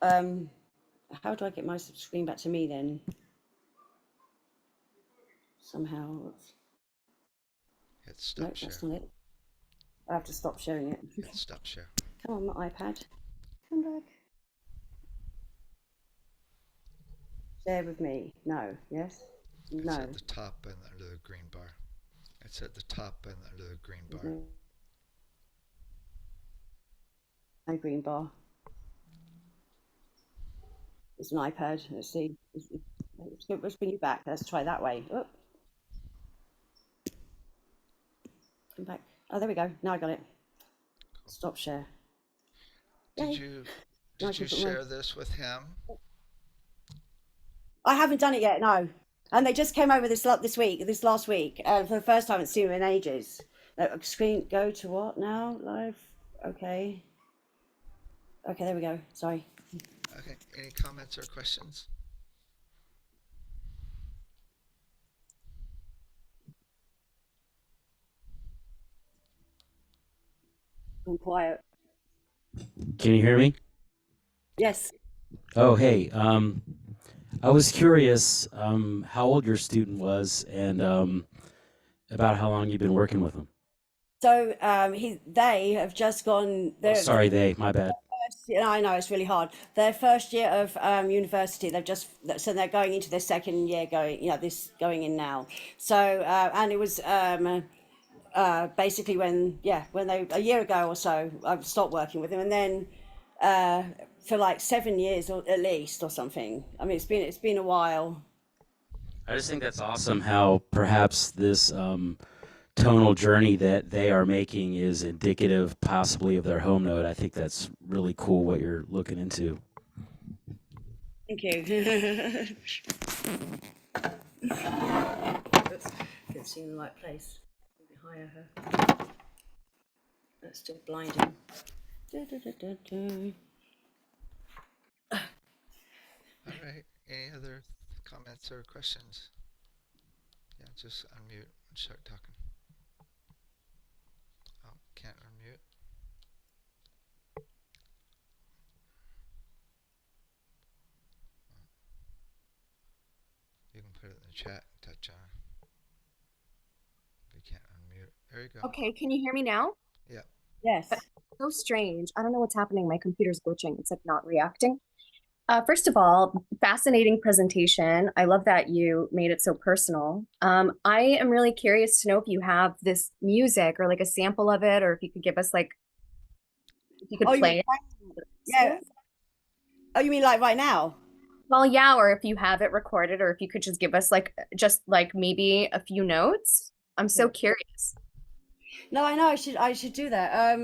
[SPEAKER 4] How do I get my screen back to me then? Somehow.
[SPEAKER 1] Hit stop
[SPEAKER 4] Nope,
[SPEAKER 1] share.
[SPEAKER 4] that's not it. I have to stop sharing it.
[SPEAKER 1] Hit stop share.
[SPEAKER 4] Come on, my iPad. Come back. Share with me. No. Yes?
[SPEAKER 1] It's
[SPEAKER 4] No.
[SPEAKER 1] at the top and under the green bar. It's at the top and under the green bar.
[SPEAKER 4] No green bar. It's an iPad. Let's see. Let's bring you back. Let's try that way. Oh. Come back. Oh, there we go. Now I got it. Stop share.
[SPEAKER 1] Did you share this with him?
[SPEAKER 4] I haven't done it yet. No. And they just came over this last week, for the first time I've seen them in ages. Screen go to what now? Live. Okay. Okay, there we go. Sorry.
[SPEAKER 1] Okay. Any comments or questions?
[SPEAKER 4] I'm quiet.
[SPEAKER 9] Can you hear me?
[SPEAKER 4] Yes.
[SPEAKER 9] Oh, hey. I was curious how old your student was and about how long you've been working with him.
[SPEAKER 4] So they have just gone.
[SPEAKER 9] Oh, sorry, my bad.
[SPEAKER 4] I know it's really hard. Their first year of university, so they're going into their second year, going in now. So and it was basically when they a year ago or so I stopped working with him, and then for like 7 years or at least or something. I mean, it's been a while.
[SPEAKER 9] I just think that's awesome how perhaps this tonal journey that they are making is indicative possibly of their home note. I think that's really cool what you're looking into.
[SPEAKER 4] Thank you. Couldn't see in the right place. Hire her. That's still blinding.
[SPEAKER 1] All right. Any other comments or questions? Yeah, just unmute and start talking. Oh, can't unmute. You can put it in the chat, touch on. We can't unmute. There you go.
[SPEAKER 7] Okay, can you hear me now?
[SPEAKER 1] Yeah.
[SPEAKER 4] Yes.
[SPEAKER 7] So strange. I don't know what's happening. My computer's glitching. It's like not reacting. First of all, fascinating presentation. I love that you made it so personal. I am really curious to know if you have this music or like a sample of it, or if you could give us if you could play it.
[SPEAKER 4] Yeah. Oh, you mean like right now?
[SPEAKER 7] Well, yeah, or if you have it recorded, or if you could just give us just maybe a few notes. I'm so curious.
[SPEAKER 4] No, I know. I should do that.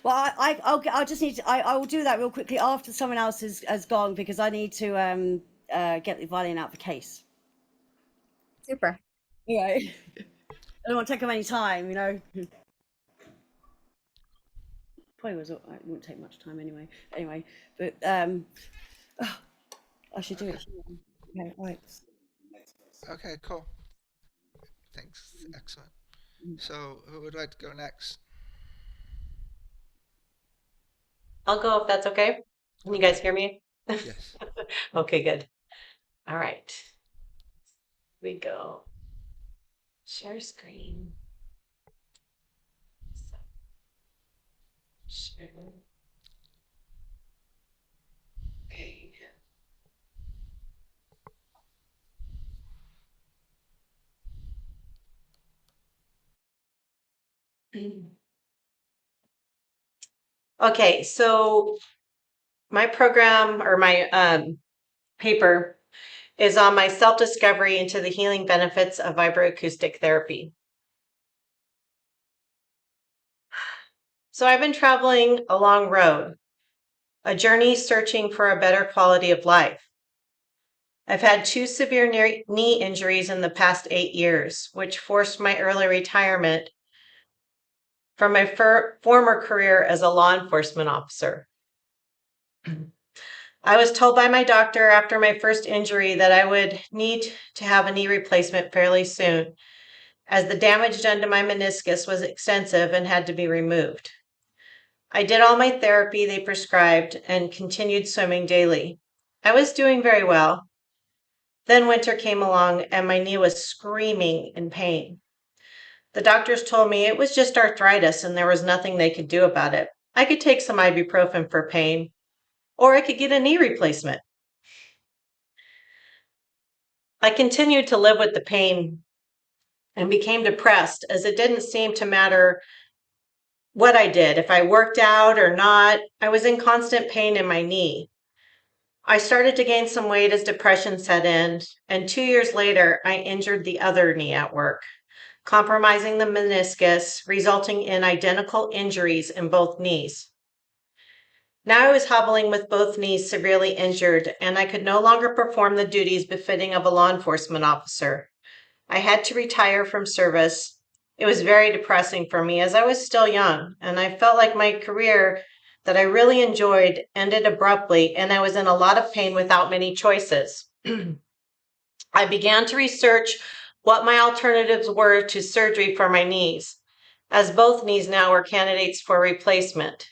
[SPEAKER 4] Well, I'll just need to. I will do that real quickly after someone else has gone, because I need to get the violin out of the case.
[SPEAKER 7] Super.
[SPEAKER 4] Yeah. I don't want to take up any time, you know. Probably was. It wouldn't take much time anyway. Anyway, but oh, I should do it. Okay, right.
[SPEAKER 1] Okay, cool. Thanks. Excellent. So, who would like to go next?
[SPEAKER 8] I'll go if that's okay. Can you guys hear me?
[SPEAKER 1] Yes.
[SPEAKER 8] Okay, good. All right. Here we go. Share screen. Share. Okay. Okay, so my program or my paper is on my self-discovery into the healing benefits of vibroacoustic therapy. So I've been traveling a long road, a journey searching for a better quality of life. I've had 2 severe knee injuries in the past 8 years, which forced my early retirement from my former career as a law enforcement officer. I was told by my doctor after my first injury that I would need to have a knee replacement fairly soon, as the damage done to my meniscus was extensive and had to be removed. I did all my therapy they prescribed and continued swimming daily. I was doing very well. Then winter came along and my knee was screaming in pain. The doctors told me it was just arthritis and there was nothing they could do about it. I could take some ibuprofen for pain, or I could get a knee replacement. I continued to live with the pain and became depressed, as it didn't seem to matter what I did. If I worked out or not, I was in constant pain in my knee. I started to gain some weight as depression set in, and 2 years later, I injured the other knee at work, compromising the meniscus, resulting in identical injuries in both knees. Now I was hobbling with both knees severely injured, and I could no longer perform the duties befitting of a law enforcement officer. I had to retire from service. It was very depressing for me as I was still young, and I felt like my career that I really enjoyed ended abruptly, and I was in a lot of pain without many choices. I began to research what my alternatives were to surgery for my knees, as both knees now were candidates for replacement.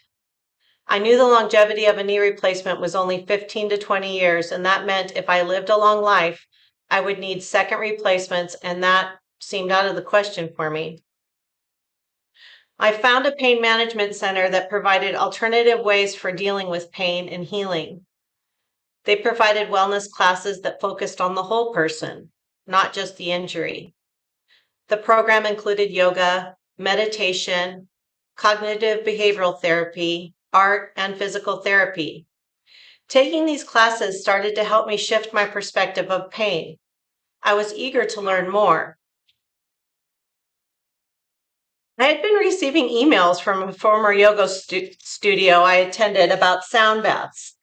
[SPEAKER 8] I knew the longevity of a knee replacement was only 15 to 20 years, and that meant if I lived a long life, I would need second replacements, and that seemed out of the question for me. I found a pain management center that provided alternative ways for dealing with pain and healing. They provided wellness classes that focused on the whole person, not just the injury. The program included yoga, meditation, cognitive behavioral therapy, art, and physical therapy. Taking these classes started to help me shift my perspective of pain. I was eager to learn more. I had been receiving emails from a former yoga studio I attended about sound baths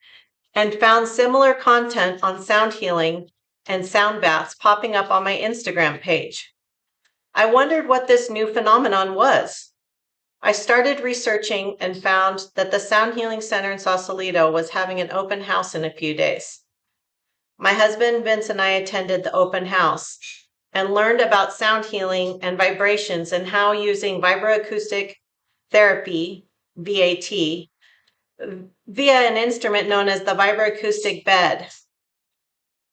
[SPEAKER 8] and found similar content on sound healing and sound baths popping up on my Instagram page. I wondered what this new phenomenon was. I started researching and found that the Sound Healing Center in Sausalito was having an open house in a few days. My husband Vince and I attended the open house and learned about sound healing and vibrations and how using vibroacoustic therapy, VAT, via an instrument known as the vibroacoustic bed,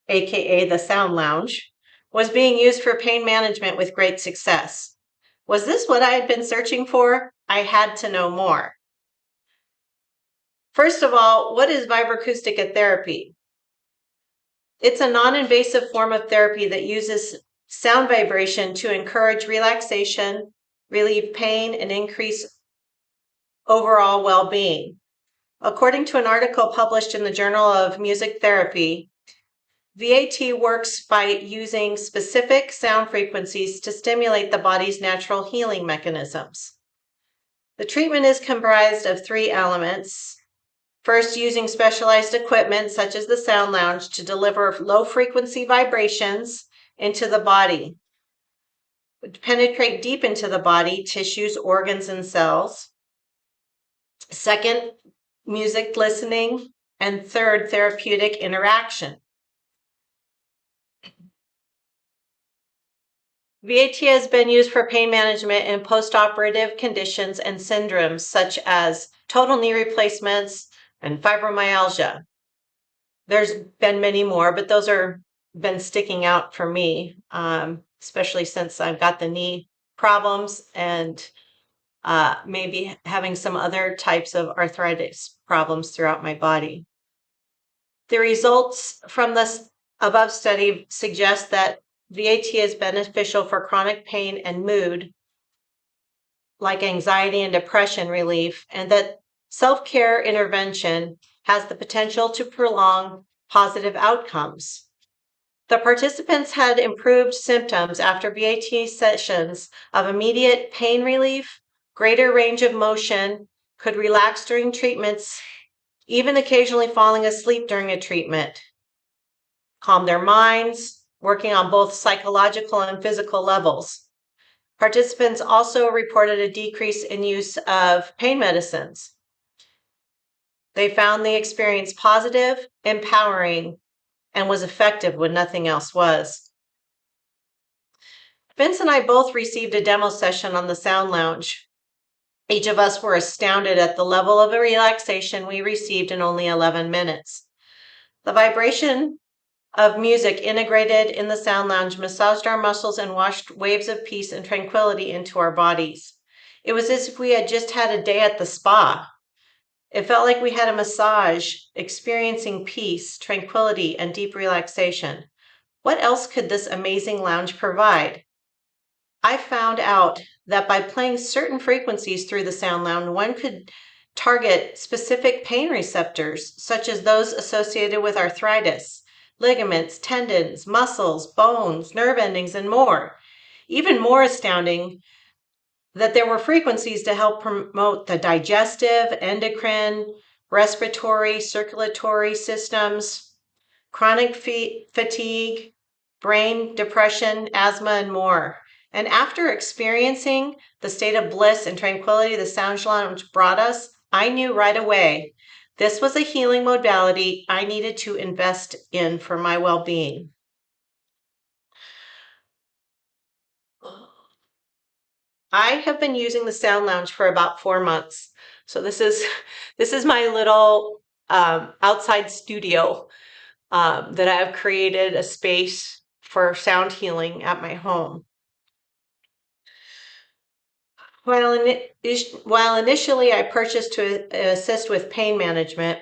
[SPEAKER 8] aka the sound lounge, was being used for pain management with great success. Was this what I had been searching for? I had to know more. First of all, what is vibroacoustic therapy? It's a non-invasive form of therapy that uses sound vibration to encourage relaxation, relieve pain, and increase overall well-being. According to an article published in the Journal of Music Therapy, VAT works by using specific sound frequencies to stimulate the body's natural healing mechanisms. The treatment is comprised of 3 elements. First, using specialized equipment such as the sound lounge to deliver low-frequency vibrations into the body, penetrate deep into the body, tissues, organs, and cells. Second, music listening. And third, therapeutic interaction. VAT has been used for pain management in postoperative conditions and syndromes such as total knee replacements and fibromyalgia. There's been many more, but those are been sticking out for me, especially since I've got the knee problems and maybe having some other types of arthritis problems throughout my body. The results from this above study suggest that VAT is beneficial for chronic pain and mood, like anxiety and depression relief, and that self-care intervention has the potential to prolong positive outcomes. The participants had improved symptoms after VAT sessions of immediate pain relief, greater range of motion, could relax during treatments, even occasionally falling asleep during a treatment, calm their minds, working on both psychological and physical levels. Participants also reported a decrease in use of pain medicines. They found the experience positive, empowering, and was effective when nothing else was. Vince and I both received a demo session on the Sound Lounge. Each of us were astounded at the level of relaxation we received in only 11 minutes. The vibration of music integrated in the Sound Lounge massaged our muscles and washed waves of peace and tranquility into our bodies. It was as if we had just had a day at the spa. It felt like we had a massage, experiencing peace, tranquility, and deep relaxation. What else could this amazing lounge provide? I found out that by playing certain frequencies through the Sound Lounge, one could target specific pain receptors, such as those associated with arthritis, ligaments, tendons, muscles, bones, nerve endings, and more. Even more astounding, that there were frequencies to help promote the digestive, endocrine, respiratory, circulatory systems, chronic fatigue, brain, depression, asthma, and more. And after experiencing the state of bliss and tranquility the Sound Lounge brought us, I knew right away this was a healing modality I needed to invest in for my well-being. I have been using the Sound Lounge for about 4 months. So this is my little outside studio that I have created a space for sound healing at my home. While initially I purchased to assist with pain management,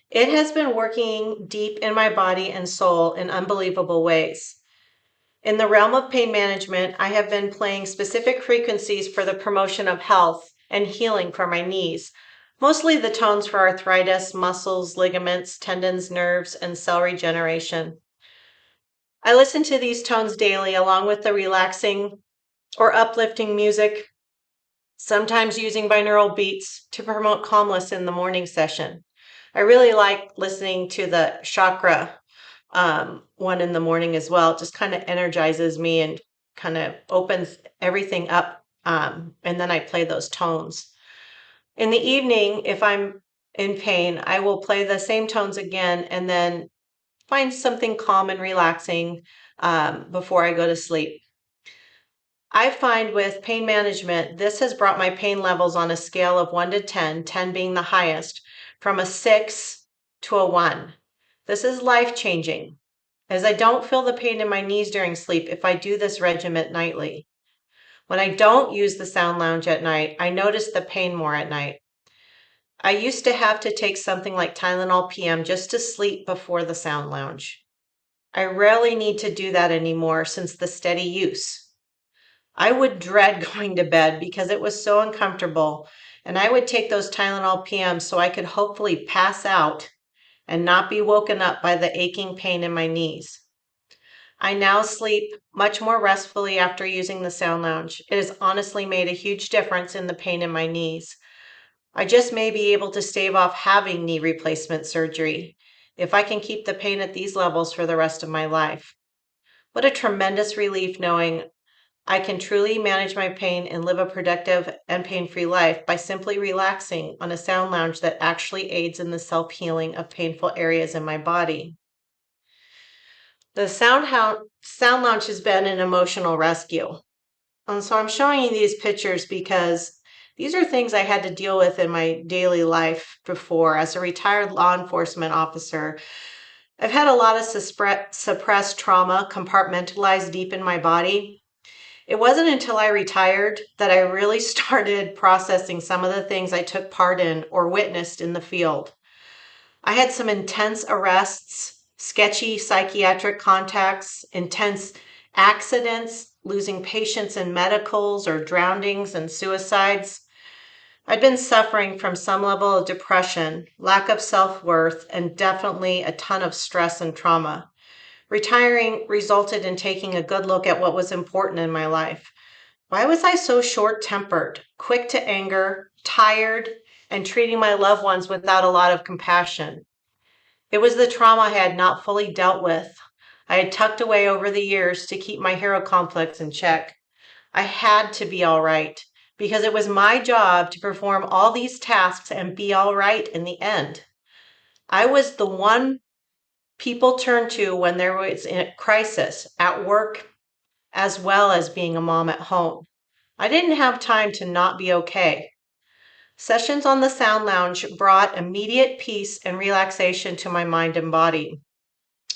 [SPEAKER 8] it has been working deep in my body and soul in unbelievable ways. In the realm of pain management, I have been playing specific frequencies for the promotion of health and healing for my knees, mostly the tones for arthritis, muscles, ligaments, tendons, nerves, and cell regeneration. I listen to these tones daily along with the relaxing or uplifting music, sometimes using binaural beats to promote calmness in the morning session. I really like listening to the chakra one in the morning as well. It just kind of energizes me and kind of opens everything up. And then I play those tones. In the evening, if I'm in pain, I will play the same tones again and then find something calm and relaxing before I go to sleep. I find with pain management, this has brought my pain levels on a scale of 1 to 10, 10 being the highest, from a 6 to a 1. This is life-changing, as I don't feel the pain in my knees during sleep if I do this regimen nightly. When I don't use the Sound Lounge at night, I notice the pain more at night. I used to have to take something like Tylenol PM just to sleep before the Sound Lounge. I rarely need to do that anymore since the steady use. I would dread going to bed because it was so uncomfortable, and I would take those Tylenol PM so I could hopefully pass out and not be woken up by the aching pain in my knees. I now sleep much more restfully after using the Sound Lounge. It has honestly made a huge difference in the pain in my knees. I just may be able to stave off having knee replacement surgery if I can keep the pain at these levels for the rest of my life. What a tremendous relief knowing I can truly manage my pain and live a productive and pain-free life by simply relaxing on a sound lounge that actually aids in the self-healing of painful areas in my body. The sound lounge has been an emotional rescue. And so I'm showing you these pictures because these are things I had to deal with in my daily life before. As a retired law enforcement officer, I've had a lot of suppressed trauma compartmentalized deep in my body. It wasn't until I retired that I really started processing some of the things I took part in or witnessed in the field. I had some intense arrests, sketchy psychiatric contacts, intense accidents, losing patients in medicals or drownings and suicides. I'd been suffering from some level of depression, lack of self-worth, and definitely a ton of stress and trauma. Retiring resulted in taking a good look at what was important in my life. Why was I so short-tempered, quick to anger, tired, and treating my loved ones without a lot of compassion? It was the trauma I had not fully dealt with. I had tucked away over the years to keep my hero complex in check. I had to be all right because it was my job to perform all these tasks and be all right in the end. I was the one people turned to when there was a crisis at work as well as being a mom at home. I didn't have time to not be okay. Sessions on the Sound Lounge brought immediate peace and relaxation to my mind and body.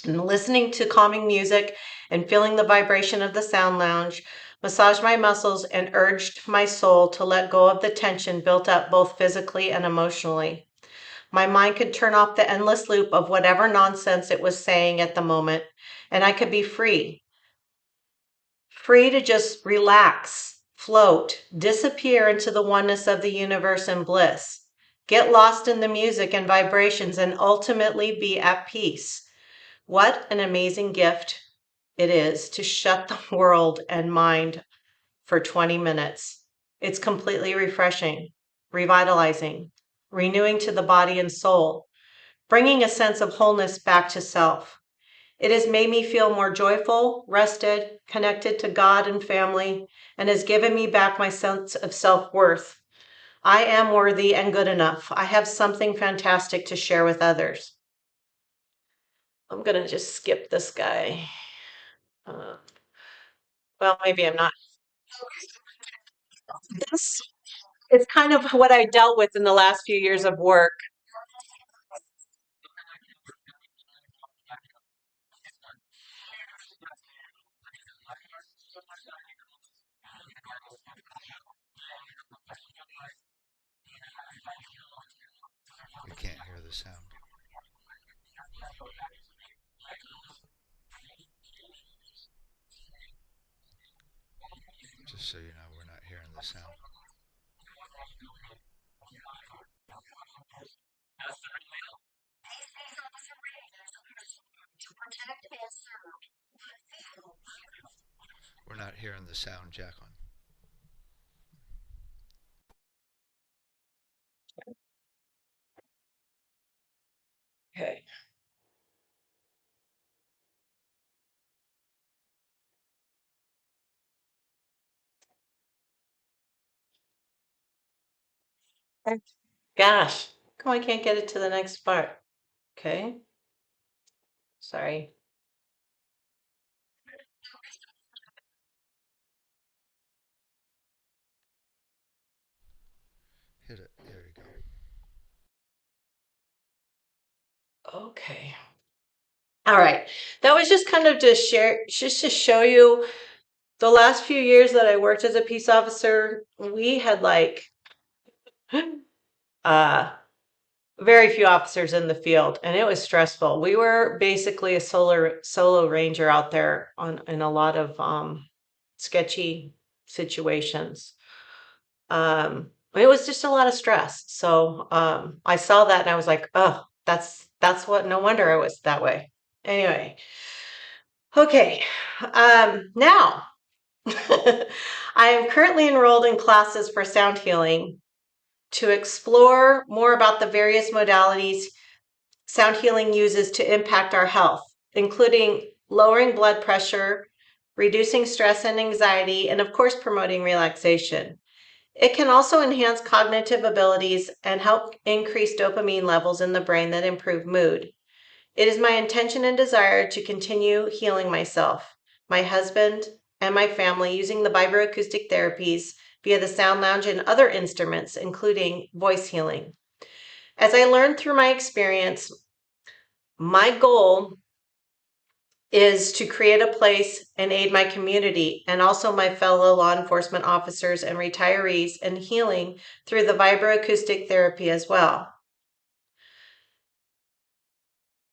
[SPEAKER 8] And listening to calming music and feeling the vibration of the Sound Lounge massaged my muscles and urged my soul to let go of the tension built up both physically and emotionally. My mind could turn off the endless loop of whatever nonsense it was saying at the moment, and I could be free. Free to just relax, float, disappear into the oneness of the universe and bliss, get lost in the music and vibrations, and ultimately be at peace. What an amazing gift it is to shut the world and mind for 20 minutes. It's completely refreshing, revitalizing, renewing to the body and soul, bringing a sense of wholeness back to self. It has made me feel more joyful, rested, connected to God and family, and has given me back my sense of self-worth. I am worthy and good enough. I have something fantastic to share with others. I'm going to just skip this guy. Well, maybe I'm not. This is kind of what I dealt with in the last few years of work.
[SPEAKER 1] We can't hear the sound. Just so you know, we're not hearing the sound. We're not hearing the sound, Jacqueline.
[SPEAKER 8] Okay. Gosh, come on, I can't get it to the next part. Okay. Sorry.
[SPEAKER 1] Hit it. There you go.
[SPEAKER 8] Okay. All right. That was just kind of just to show you the last few years that I worked as a peace officer, we had like very few officers in the field, and it was stressful. We were basically a solo ranger out there in a lot of sketchy situations. It was just a lot of stress. So I saw that and I was like, oh, that's what, no wonder I was that way. Anyway, okay. Now I am currently enrolled in classes for sound healing to explore more about the various modalities sound healing uses to impact our health, including lowering blood pressure, reducing stress and anxiety, and of course, promoting relaxation. It can also enhance cognitive abilities and help increase dopamine levels in the brain that improve mood. It is my intention and desire to continue healing myself, my husband, and my family using the vibroacoustic therapies via the sound lounge and other instruments, including voice healing. As I learned through my experience, my goal is to create a place and aid my community and also my fellow law enforcement officers and retirees in healing through the vibroacoustic therapy as well.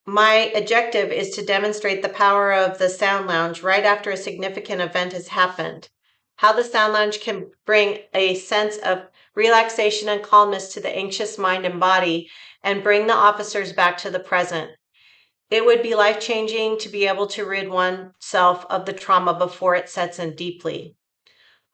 [SPEAKER 8] My objective is to demonstrate the power of the Sound Lounge right after a significant event has happened. How the Sound Lounge can bring a sense of relaxation and calmness to the anxious mind and body and bring the officers back to the present. It would be life-changing to be able to rid oneself of the trauma before it sets in deeply.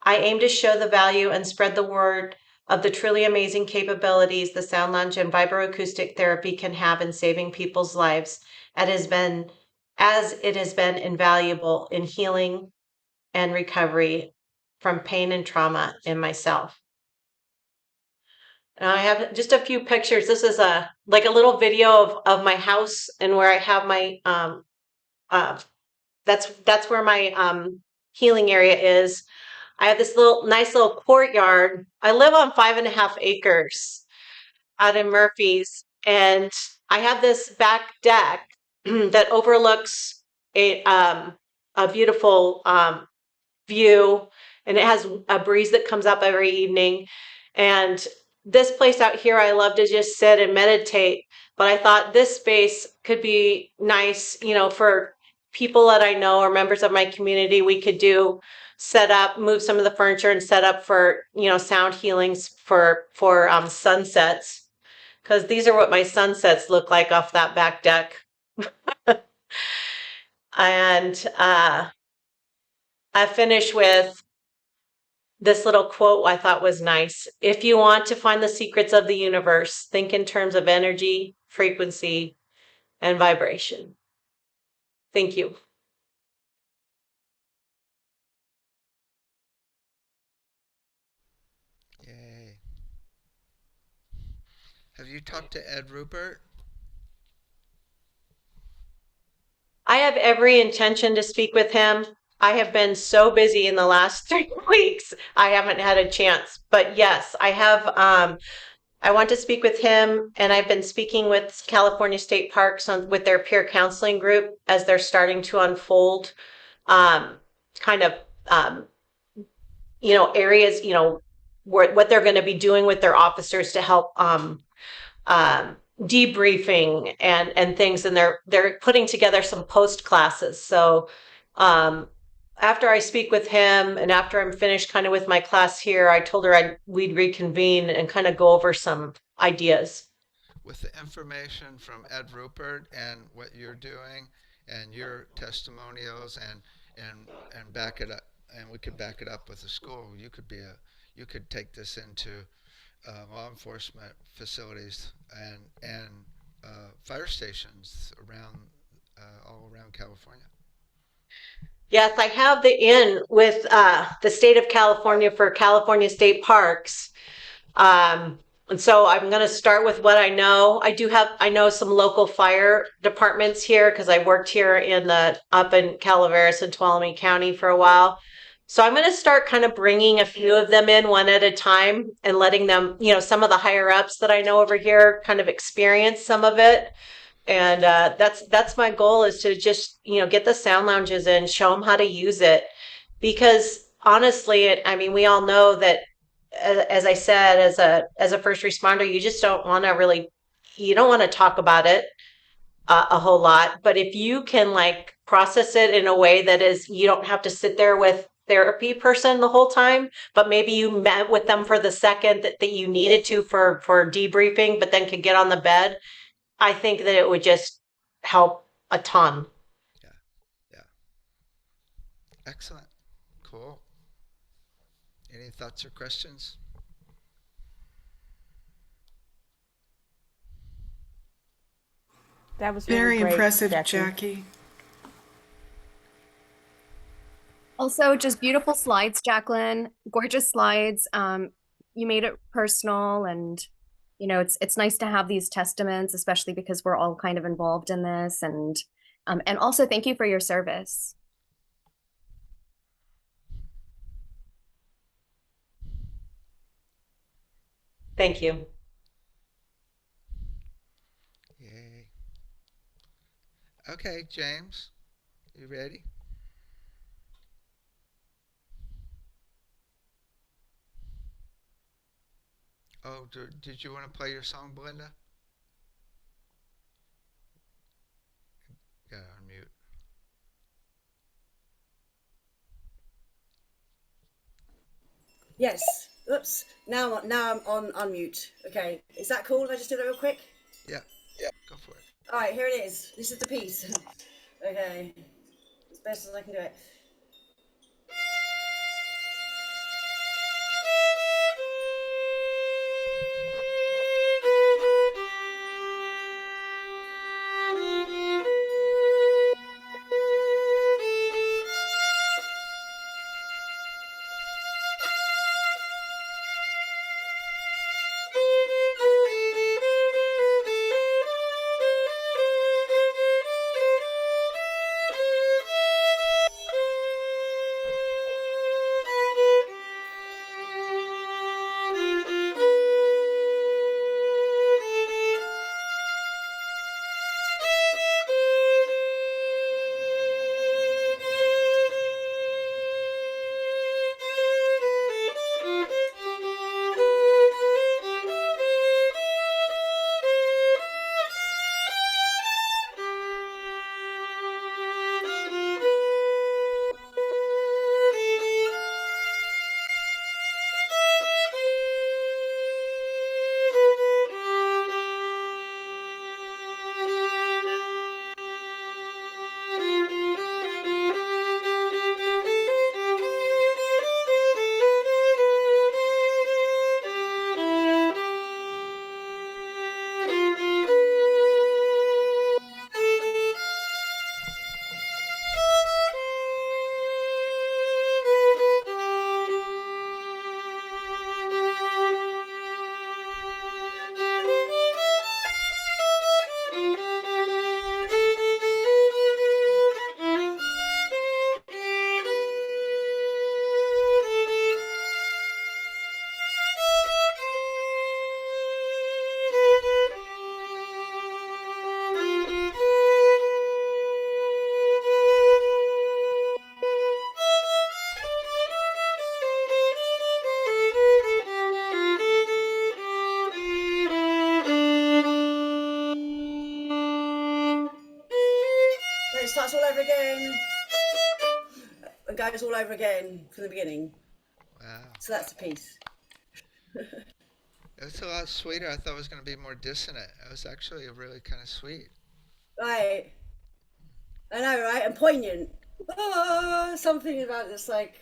[SPEAKER 8] I aim to show the value and spread the word of the truly amazing capabilities the Sound Lounge and vibroacoustic therapy can have in saving people's lives, as it has been invaluable in healing and recovery from pain and trauma in myself. And I have just a few pictures. This is a little video of my house and where I have my that's where my healing area is. I have this nice little courtyard. I live on 5.5 acres out in Murphy's, and I have this back deck that overlooks a beautiful view, and it has a breeze that comes up every evening. And this place out here, I love to just sit and meditate. But I thought this space could be nice, for people that I know or members of my community. We could move some of the furniture and set up for, sound healings for sunsets. Because these are what my sunsets look like off that back deck. And I finish with this little quote I thought was nice. If you want to find the secrets of the universe, think in terms of energy, frequency, and vibration. Thank you.
[SPEAKER 1] Yay. Have you talked to Ed Rupert?
[SPEAKER 8] I have every intention to speak with him. I have been so busy in the last 3 weeks. I haven't had a chance. But yes, I have. I want to speak with him, and I've been speaking with California State Parks with their peer counseling group as they're starting to unfold kind of areas, what they're going to be doing with their officers to help debriefing and things, and they're putting together some post classes. So after I speak with him and after I'm finished kind of with my class here, I told her we'd reconvene and kind of go over some ideas.
[SPEAKER 1] With the information from Ed Rupert and what you're doing and your testimonials and back it up, and we could back it up with the school, you could take this into law enforcement facilities and fire stations all around California.
[SPEAKER 8] Yes, I have the in with the state of California for California State Parks. And so I'm going to start with what I know. I know some local fire departments here because I worked here up in Calaveras and Tuolumne County for a while. So I'm going to start kind of bringing a few of them in one at a time and letting them, some of the higher ups that I know over here kind of experience some of it. And that's my goal, is to just, get the sound lounges in, show them how to use it. Because honestly, we all know that, as I said, as a first responder, you just don't want to talk about it a whole lot. But if you can process it in a way that is, you don't have to sit there with therapy person the whole time, but maybe you met with them for the second that you needed to for debriefing, but then could get on the bed. I think that it would just help a ton.
[SPEAKER 1] Yeah. Excellent. Cool. Any thoughts or questions?
[SPEAKER 5] That was
[SPEAKER 10] Very
[SPEAKER 5] really great,
[SPEAKER 10] impressive,
[SPEAKER 5] Jackie.
[SPEAKER 10] Jackie.
[SPEAKER 7] Also, just beautiful slides, Jacqueline. Gorgeous slides. You made it personal, and it's nice to have these testaments, especially because we're all kind of involved in this. And also thank you for your service.
[SPEAKER 8] Thank you.
[SPEAKER 1] Yay. Okay, James, you ready? Oh, did you want to play your song, Belinda? Got on mute.
[SPEAKER 4] Yes. Oops. Now I'm on unmute. Okay. Is that cool? I just did it real quick.
[SPEAKER 1] Yeah, go for it.
[SPEAKER 4] All right. Here it is. This is the piece. Okay. As best as I can do it. It starts all over again. And goes all over again from the beginning.
[SPEAKER 1] Wow.
[SPEAKER 4] So that's a piece.
[SPEAKER 1] It's a lot sweeter. I thought it was going to be more dissonant. It was actually really kind of sweet.
[SPEAKER 4] Right. I know, right? And poignant. Oh, something about this, like,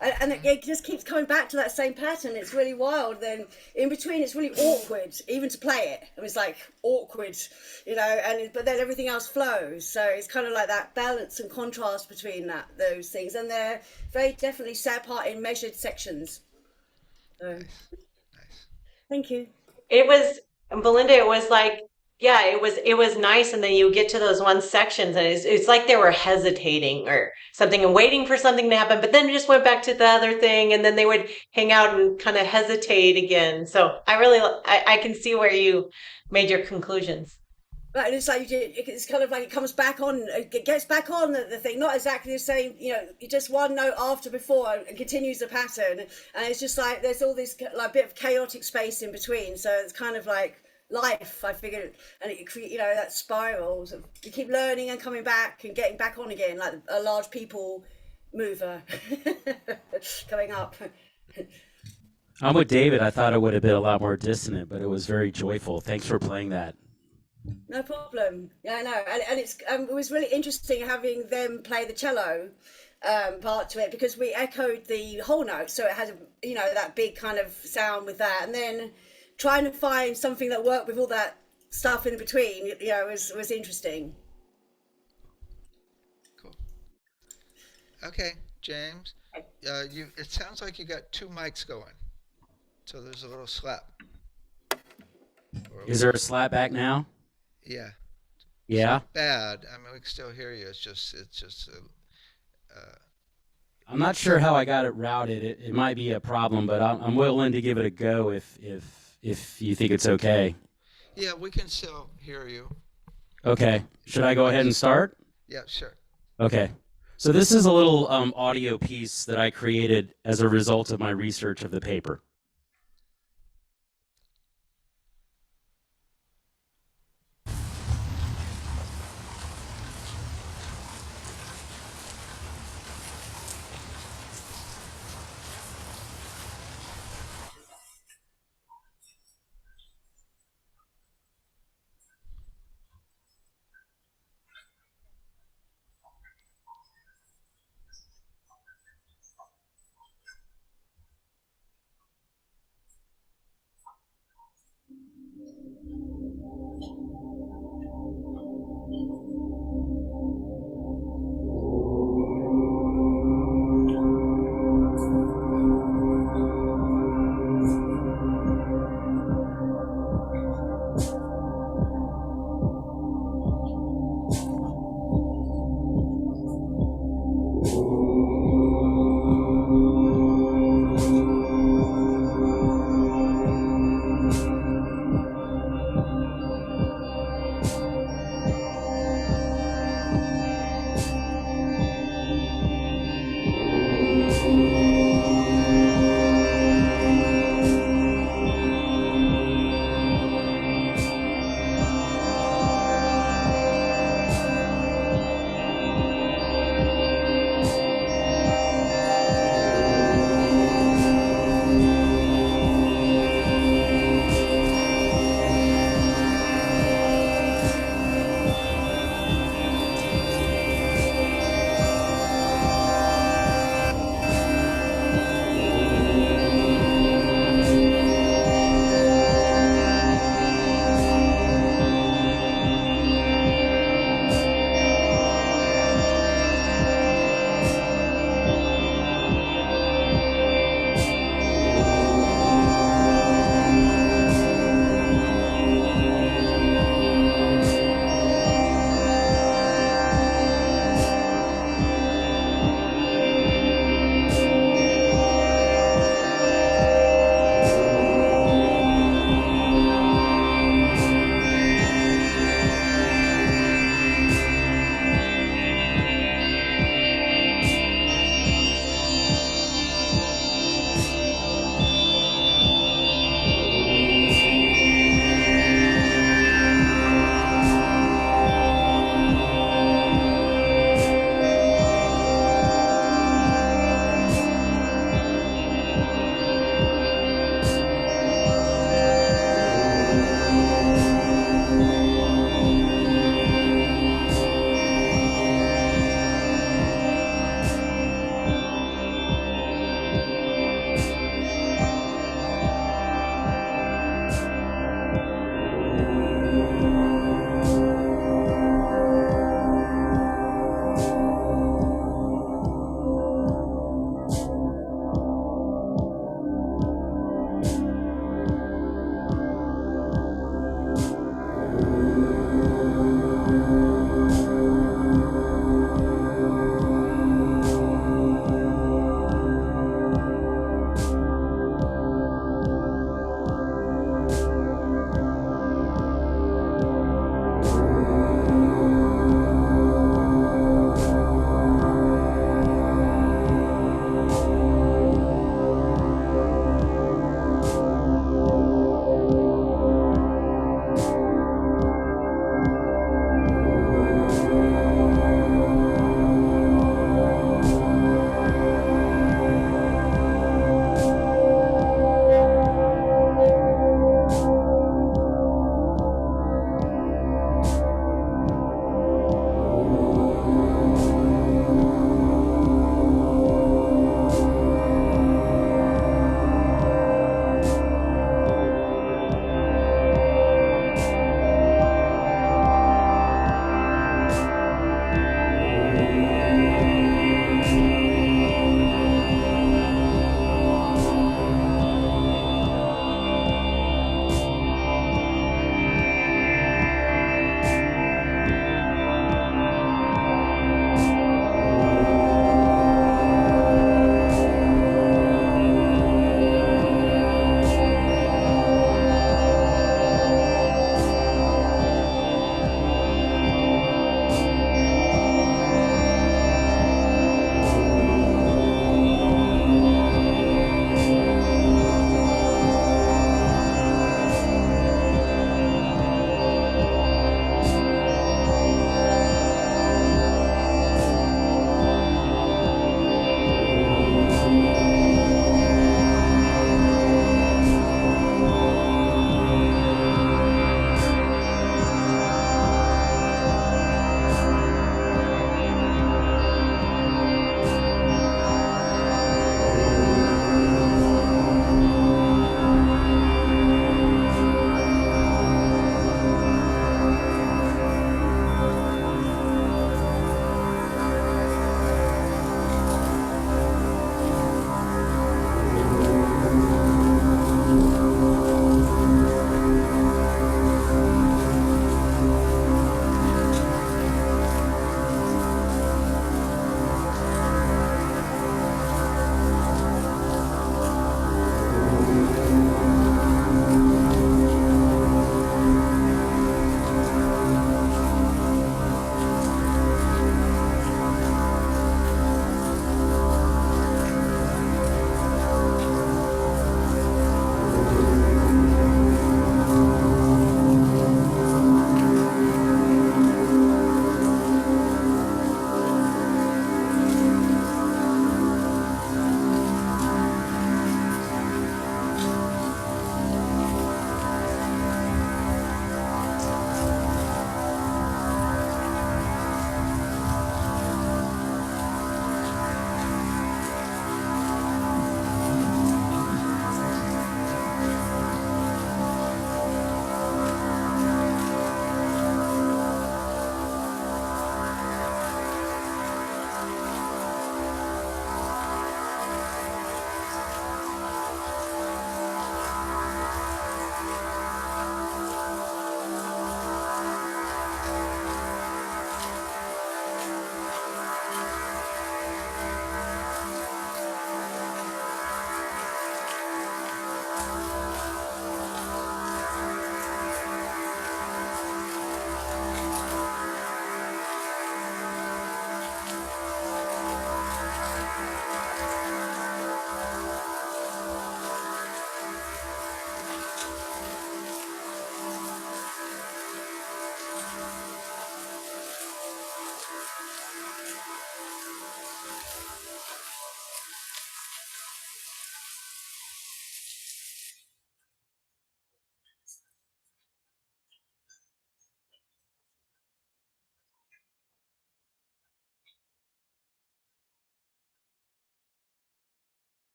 [SPEAKER 4] and it just keeps coming back to that same pattern. It's really wild. Then in between, it's really awkward, even to play it. It was like awkward, but then everything else flows. So it's kind of like that balance and contrast between those things, and they're very definitely set apart in measured sections. So,
[SPEAKER 1] Nice.
[SPEAKER 4] thank you.
[SPEAKER 8] It was, Belinda, it was like, yeah, it was nice. And then you get to those one sections and it's like they were hesitating or something and waiting for something to happen, but then it just went back to the other thing. And then they would hang out and kind of hesitate again. So I can see where you made your conclusions.
[SPEAKER 4] Right, and it's like it's kind of like it comes back on, it gets back on the thing, not exactly the same, just one note after before and continues the pattern, and it's just like there's all this like bit of chaotic space in between, so it's kind of like life, I figured, and it that spiral. So you keep learning and coming back and getting back on again, like a large people mover coming up.
[SPEAKER 9] I'm with David. I thought it would have been a lot more dissonant, but it was very joyful. Thanks for playing that.
[SPEAKER 4] No problem. Yeah, I know, and it was really interesting having them play the cello part to it, because we echoed the whole note, so it had that big kind of sound with that, and then trying to find something that worked with all that stuff in between, was interesting.
[SPEAKER 1] Cool. Okay, James, it sounds like you got two mics going. So there's a little slap.
[SPEAKER 9] Is there a slap back now?
[SPEAKER 1] Yeah.
[SPEAKER 9] Yeah.
[SPEAKER 1] Bad. I mean, we can still hear you. It's just
[SPEAKER 9] I'm not sure how I got it routed. It might be a problem, but I'm willing to give it a go if you think it's okay.
[SPEAKER 1] yeah, we can still hear you.
[SPEAKER 9] Okay. Should I go ahead and start?
[SPEAKER 1] Yeah, sure.
[SPEAKER 9] Okay. So this is a little audio piece that I created as a result of my research of the paper.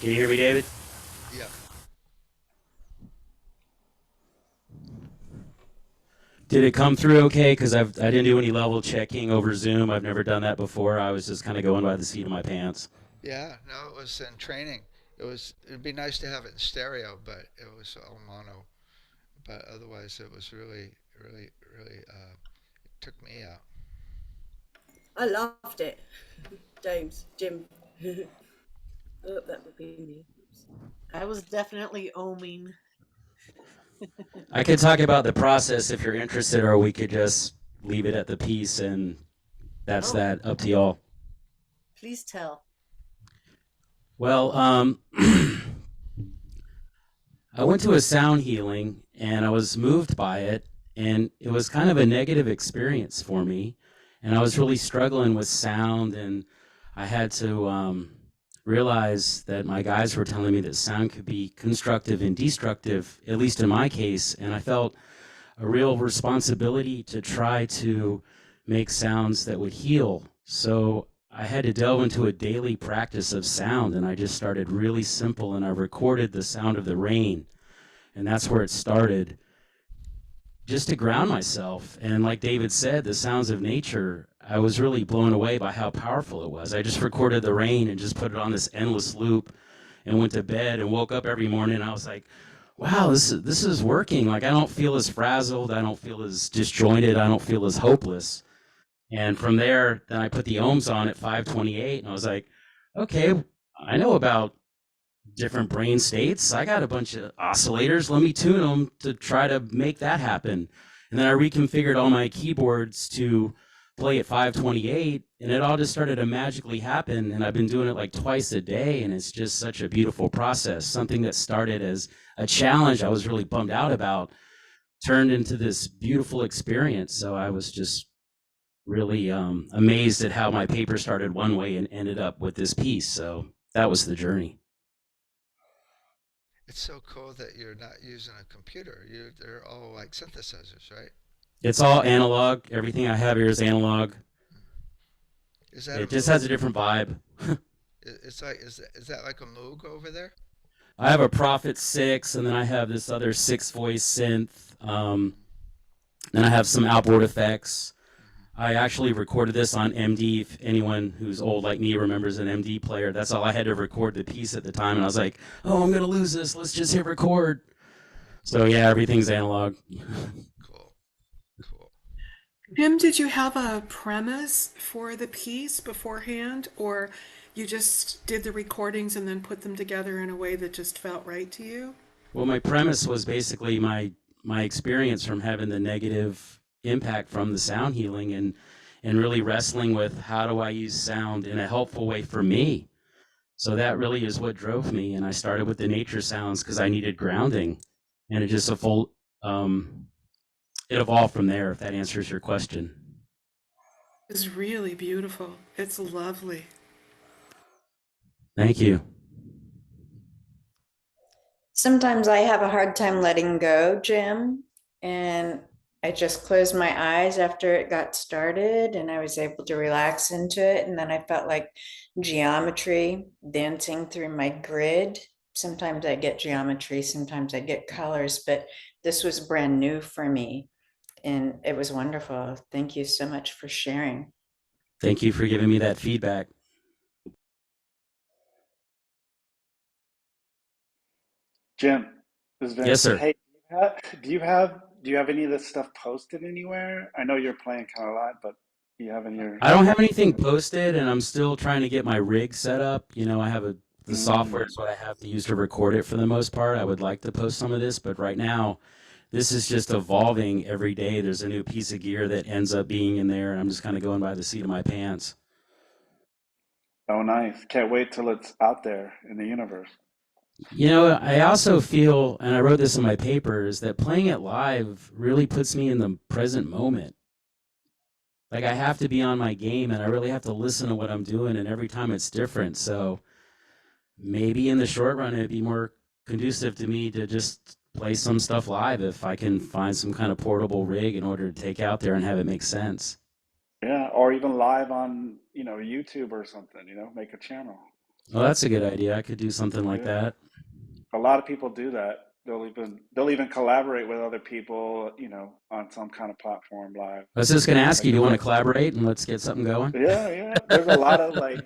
[SPEAKER 9] Can you hear me, David?
[SPEAKER 1] Yeah.
[SPEAKER 9] Did it come through okay? Because I didn't do any level checking over Zoom. I've never done that before. I was just kind of going by the seat of my pants.
[SPEAKER 1] Yeah, no, it was in training. It'd be nice to have it in stereo, but it was all mono. But otherwise, it was really, really, really, it took me out.
[SPEAKER 4] I loved it. James, Jim. Oh, that would be me.
[SPEAKER 3] I was definitely oming.
[SPEAKER 9] I could talk about the process if you're interested, or we could just leave it at the piece, and that's
[SPEAKER 3] Oh.
[SPEAKER 9] that. Up to y'all.
[SPEAKER 3] Please tell.
[SPEAKER 9] Well, I went to a sound healing, and I was moved by it, and it was kind of a negative experience for me, and I was really struggling with sound, and I had to realize that my guys were telling me that sound could be constructive and destructive, at least in my case, and I felt a real responsibility to try to make sounds that would heal. So I had to delve into a daily practice of sound, and I just started really simple, and I recorded the sound of the rain, and that's where it started, just to ground myself. And like David said, the sounds of nature, I was really blown away by how powerful it was. I just recorded the rain and just put it on this endless loop and went to bed and woke up every morning, and I was like, wow, this is working. Like, I don't feel as frazzled, I don't feel as disjointed, I don't feel as hopeless. And from there, then I put the ohms on at 528, and I was like, okay, I know about different brain states. I got a bunch of oscillators. Let me tune them to try to make that happen. And then I reconfigured all my keyboards to play at 528, and it all just started to magically happen. And I've been doing it like twice a day, and it's just such a beautiful process. Something that started as a challenge I was really bummed out about turned into this beautiful experience. So I was just really amazed at how my paper started one way and ended up with this piece. So that was the journey.
[SPEAKER 1] It's so cool that you're not using a computer. They're all like synthesizers, right?
[SPEAKER 9] It's all analog. Everything I have here is analog.
[SPEAKER 1] Is that
[SPEAKER 9] It just has a different vibe.
[SPEAKER 1] It's like is that like a Moog over there?
[SPEAKER 9] I have a Prophet 6, and then I have this other 6-voice synth. Then I have some outboard effects. I actually recorded this on MD. If anyone who's old like me remembers an MD player, that's all I had to record the piece at the time. And I was like, oh, I'm going to lose this. Let's just hit record. So yeah, everything's analog.
[SPEAKER 1] Cool. Cool.
[SPEAKER 10] Jim, did you have a premise for the piece beforehand, or you just did the recordings and then put them together in a way that just felt right to you?
[SPEAKER 9] Well, my premise was basically my experience from having the negative impact from the sound healing, and really wrestling with how do I use sound in a helpful way for me. So that really is what drove me, and I started with the nature sounds because I needed grounding, and it just it evolved from there, if that answers your question.
[SPEAKER 10] It's really beautiful. It's lovely.
[SPEAKER 9] Thank you.
[SPEAKER 11] Sometimes I have a hard time letting go, Jim, and I just closed my eyes after it got started, and I was able to relax into it. And then I felt like geometry dancing through my grid. Sometimes I get geometry, sometimes I get colors, but this was brand new for me, and it was wonderful. Thank you so much for sharing.
[SPEAKER 9] Thank you for giving me that feedback.
[SPEAKER 12] Jim, this is Vince.
[SPEAKER 9] Yes, sir.
[SPEAKER 12] Hey, do you have any of this stuff posted anywhere? I know you're playing kind of live, but do you have any?
[SPEAKER 9] I don't have anything posted, and I'm still trying to get my rig set up. You know, I have the software is what I have to use to record it for the most part. I would like to post some of this, but right now, this is just evolving every day. There's a new piece of gear that ends up being in there, and I'm just kind of going by the seat of my pants.
[SPEAKER 12] Oh, nice. Can't wait till it's out there in the universe.
[SPEAKER 9] You know, I also feel, and I wrote this in my papers, that playing it live really puts me in the present moment. Like, I have to be on my game, and I really have to listen to what I'm doing, and every time it's different. So maybe in the short run, it'd be more conducive to me to just play some stuff live if I can find some kind of portable rig in order to take out there and have it make sense.
[SPEAKER 12] Yeah, or even live on, YouTube or something, make a channel.
[SPEAKER 9] Well, that's a good idea. I could do something like
[SPEAKER 12] Yeah.
[SPEAKER 9] that.
[SPEAKER 12] A lot of people do that. They'll even collaborate with other people, on some kind of platform live.
[SPEAKER 9] I was just going to ask
[SPEAKER 12] Like
[SPEAKER 9] you, do
[SPEAKER 12] the
[SPEAKER 9] you want to
[SPEAKER 12] web.
[SPEAKER 9] collaborate and let's get something going?
[SPEAKER 12] Yeah, yeah. There's a lot of like,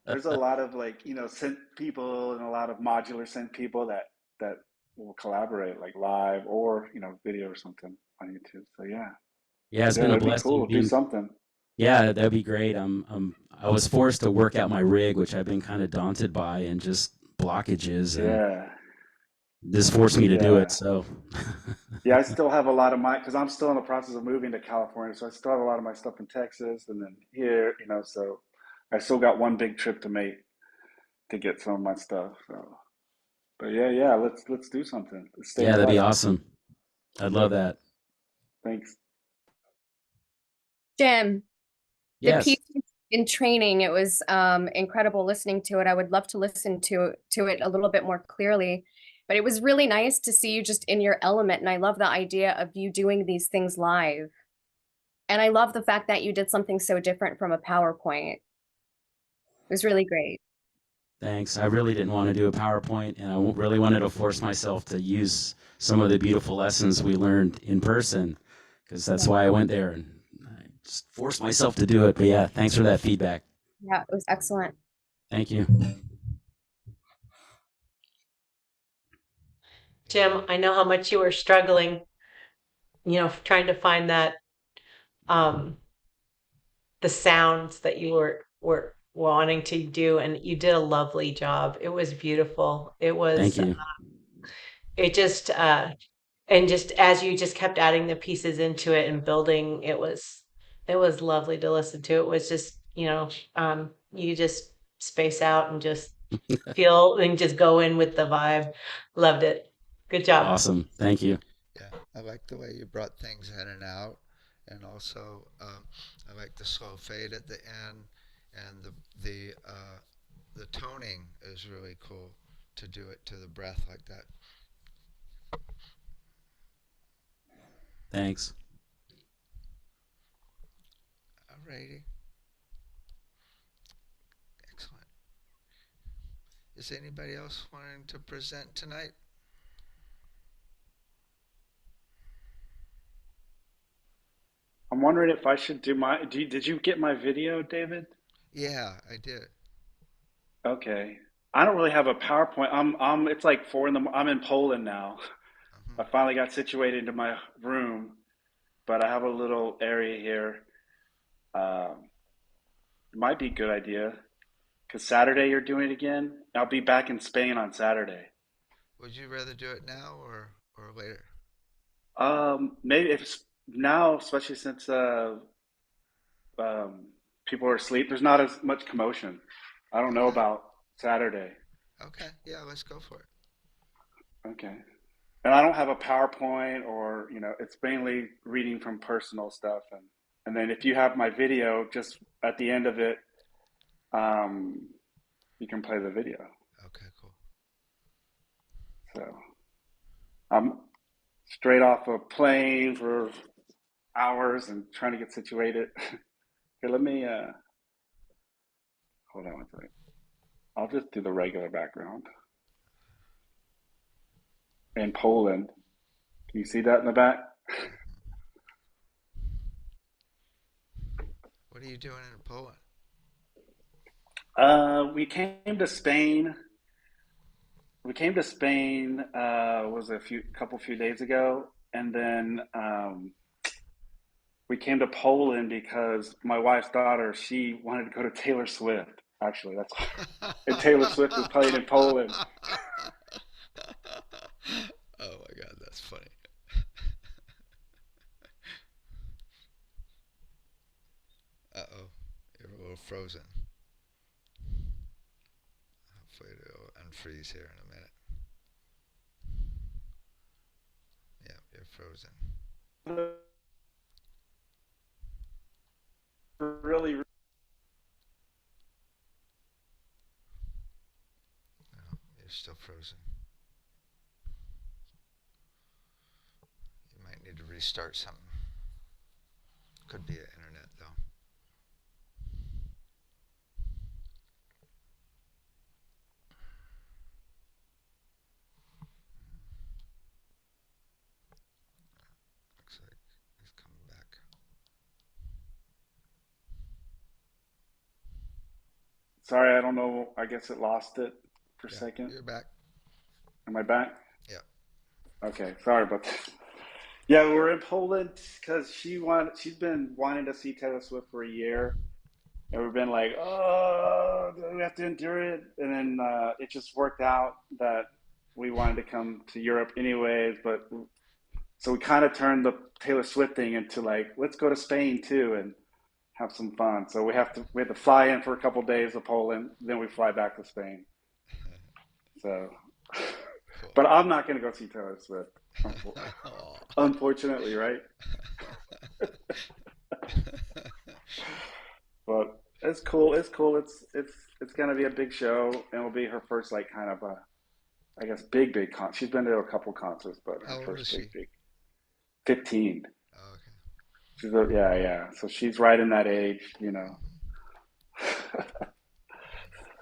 [SPEAKER 12] synth people and a lot of modular synth people that will collaborate like live or, video or something on YouTube. So yeah.
[SPEAKER 9] Yeah, it's
[SPEAKER 12] Yeah,
[SPEAKER 9] been a
[SPEAKER 12] that'd be
[SPEAKER 9] blessing
[SPEAKER 12] cool. Do
[SPEAKER 9] being.
[SPEAKER 12] something.
[SPEAKER 9] Yeah, that'd be great. I was forced to work out my rig, which I've been kind of daunted by, and just blockages, and
[SPEAKER 12] Yeah.
[SPEAKER 9] this forced me to do it.
[SPEAKER 12] Yeah.
[SPEAKER 9] So,
[SPEAKER 12] Yeah, I still have a lot of because I'm still in the process of moving to California, so I still have a lot of my stuff in Texas and then here, so I still got one big trip to make to get some of my stuff. So, but yeah, let's do something. Let's stay
[SPEAKER 9] yeah,
[SPEAKER 12] in
[SPEAKER 9] that'd be
[SPEAKER 12] touch.
[SPEAKER 9] awesome. I'd love that.
[SPEAKER 12] Thanks.
[SPEAKER 7] Jim, the
[SPEAKER 9] Yes.
[SPEAKER 7] piece in training, it was incredible listening to it. I would love to listen to it a little bit more clearly, but it was really nice to see you just in your element. And I love the idea of you doing these things live. And I love the fact that you did something so different from a PowerPoint. It was really great.
[SPEAKER 9] Thanks. I really didn't want to do a PowerPoint, and I really wanted to force myself to use some of the beautiful lessons we learned in person, because that's why I went there, and I just forced myself to do it. But yeah, thanks for that feedback.
[SPEAKER 7] Yeah, it was excellent.
[SPEAKER 9] Thank you.
[SPEAKER 8] Jim, I know how much you were struggling, trying to find that um the sounds that you were wanting to do, and you did a lovely job. It was beautiful.
[SPEAKER 9] Thank you.
[SPEAKER 8] It just and just as you just kept adding the pieces into it and building, it was lovely to listen to. It was just, you just space out and just feel and just go in with the vibe. Loved it. Good job.
[SPEAKER 9] Awesome. Thank you.
[SPEAKER 1] Yeah, I like the way you brought things in and out, and also I like the slow fade at the end, and the toning is really cool to do it to the breath like that.
[SPEAKER 9] Thanks.
[SPEAKER 1] Alrighty, excellent. Is anybody else wanting to present tonight?
[SPEAKER 12] I'm wondering if I should do did you get my video, David?
[SPEAKER 1] Yeah, I did.
[SPEAKER 12] Okay. I don't really have a PowerPoint. It's like I'm in Poland now. I finally got situated into my room, but I have a little area here. It might be a good idea because Saturday you're doing it again. I'll be back in Spain on Saturday.
[SPEAKER 1] Would you rather do it now or later?
[SPEAKER 12] Maybe if it's now, especially since um, people are asleep, there's not as much commotion. I don't know about Saturday.
[SPEAKER 1] Okay, yeah, let's go for it.
[SPEAKER 12] Okay. And I don't have a PowerPoint or, it's mainly reading from personal stuff. And then if you have my video, just at the end of it, you can play the video.
[SPEAKER 1] Okay, cool.
[SPEAKER 12] So I'm straight off a plane for hours and trying to get situated. Here, let me, hold on one second. I'll just do the regular background. In Poland. Can you see that in the back?
[SPEAKER 1] What are you doing in Poland?
[SPEAKER 12] We came to Spain. We came to Spain was a few days ago, and then we came to Poland because my wife's daughter, she wanted to go to Taylor Swift. Actually, that's why. And Taylor Swift is playing in Poland.
[SPEAKER 1] Oh my God, that's funny. Uh-oh, you're a little frozen. Hopefully it'll unfreeze here in a minute. Yeah, you're frozen.
[SPEAKER 12] Really,
[SPEAKER 1] No, you're still frozen. You might need to restart something. Could be an internet though.
[SPEAKER 12] Sorry, I don't know. I guess it lost it for a
[SPEAKER 1] Yeah,
[SPEAKER 12] second.
[SPEAKER 1] you're back.
[SPEAKER 12] Am I back?
[SPEAKER 1] Yeah.
[SPEAKER 12] Okay, sorry about that. Yeah, we're in Poland because she's been wanting to see Taylor Swift for a year, and we've been like, oh, we have to endure it. And then it just worked out that we wanted to come to Europe anyways, but so we kind of turned the Taylor Swift thing into like, let's go to Spain too and have some fun. So we have to fly in for a couple days to Poland, then we fly back to Spain. So,
[SPEAKER 1] Cool.
[SPEAKER 12] but I'm not going to go see Taylor Swift,
[SPEAKER 1] Aw.
[SPEAKER 12] unfortunately, right? But it's cool. It's cool. It's gonna be a big show, and it'll be her first like kind of a, I guess, big con. She's been to a couple concerts, but
[SPEAKER 1] How
[SPEAKER 12] her
[SPEAKER 1] old is
[SPEAKER 12] first
[SPEAKER 1] she?
[SPEAKER 12] big 15.
[SPEAKER 1] Oh, okay.
[SPEAKER 12] Yeah. So she's right in that age, you know.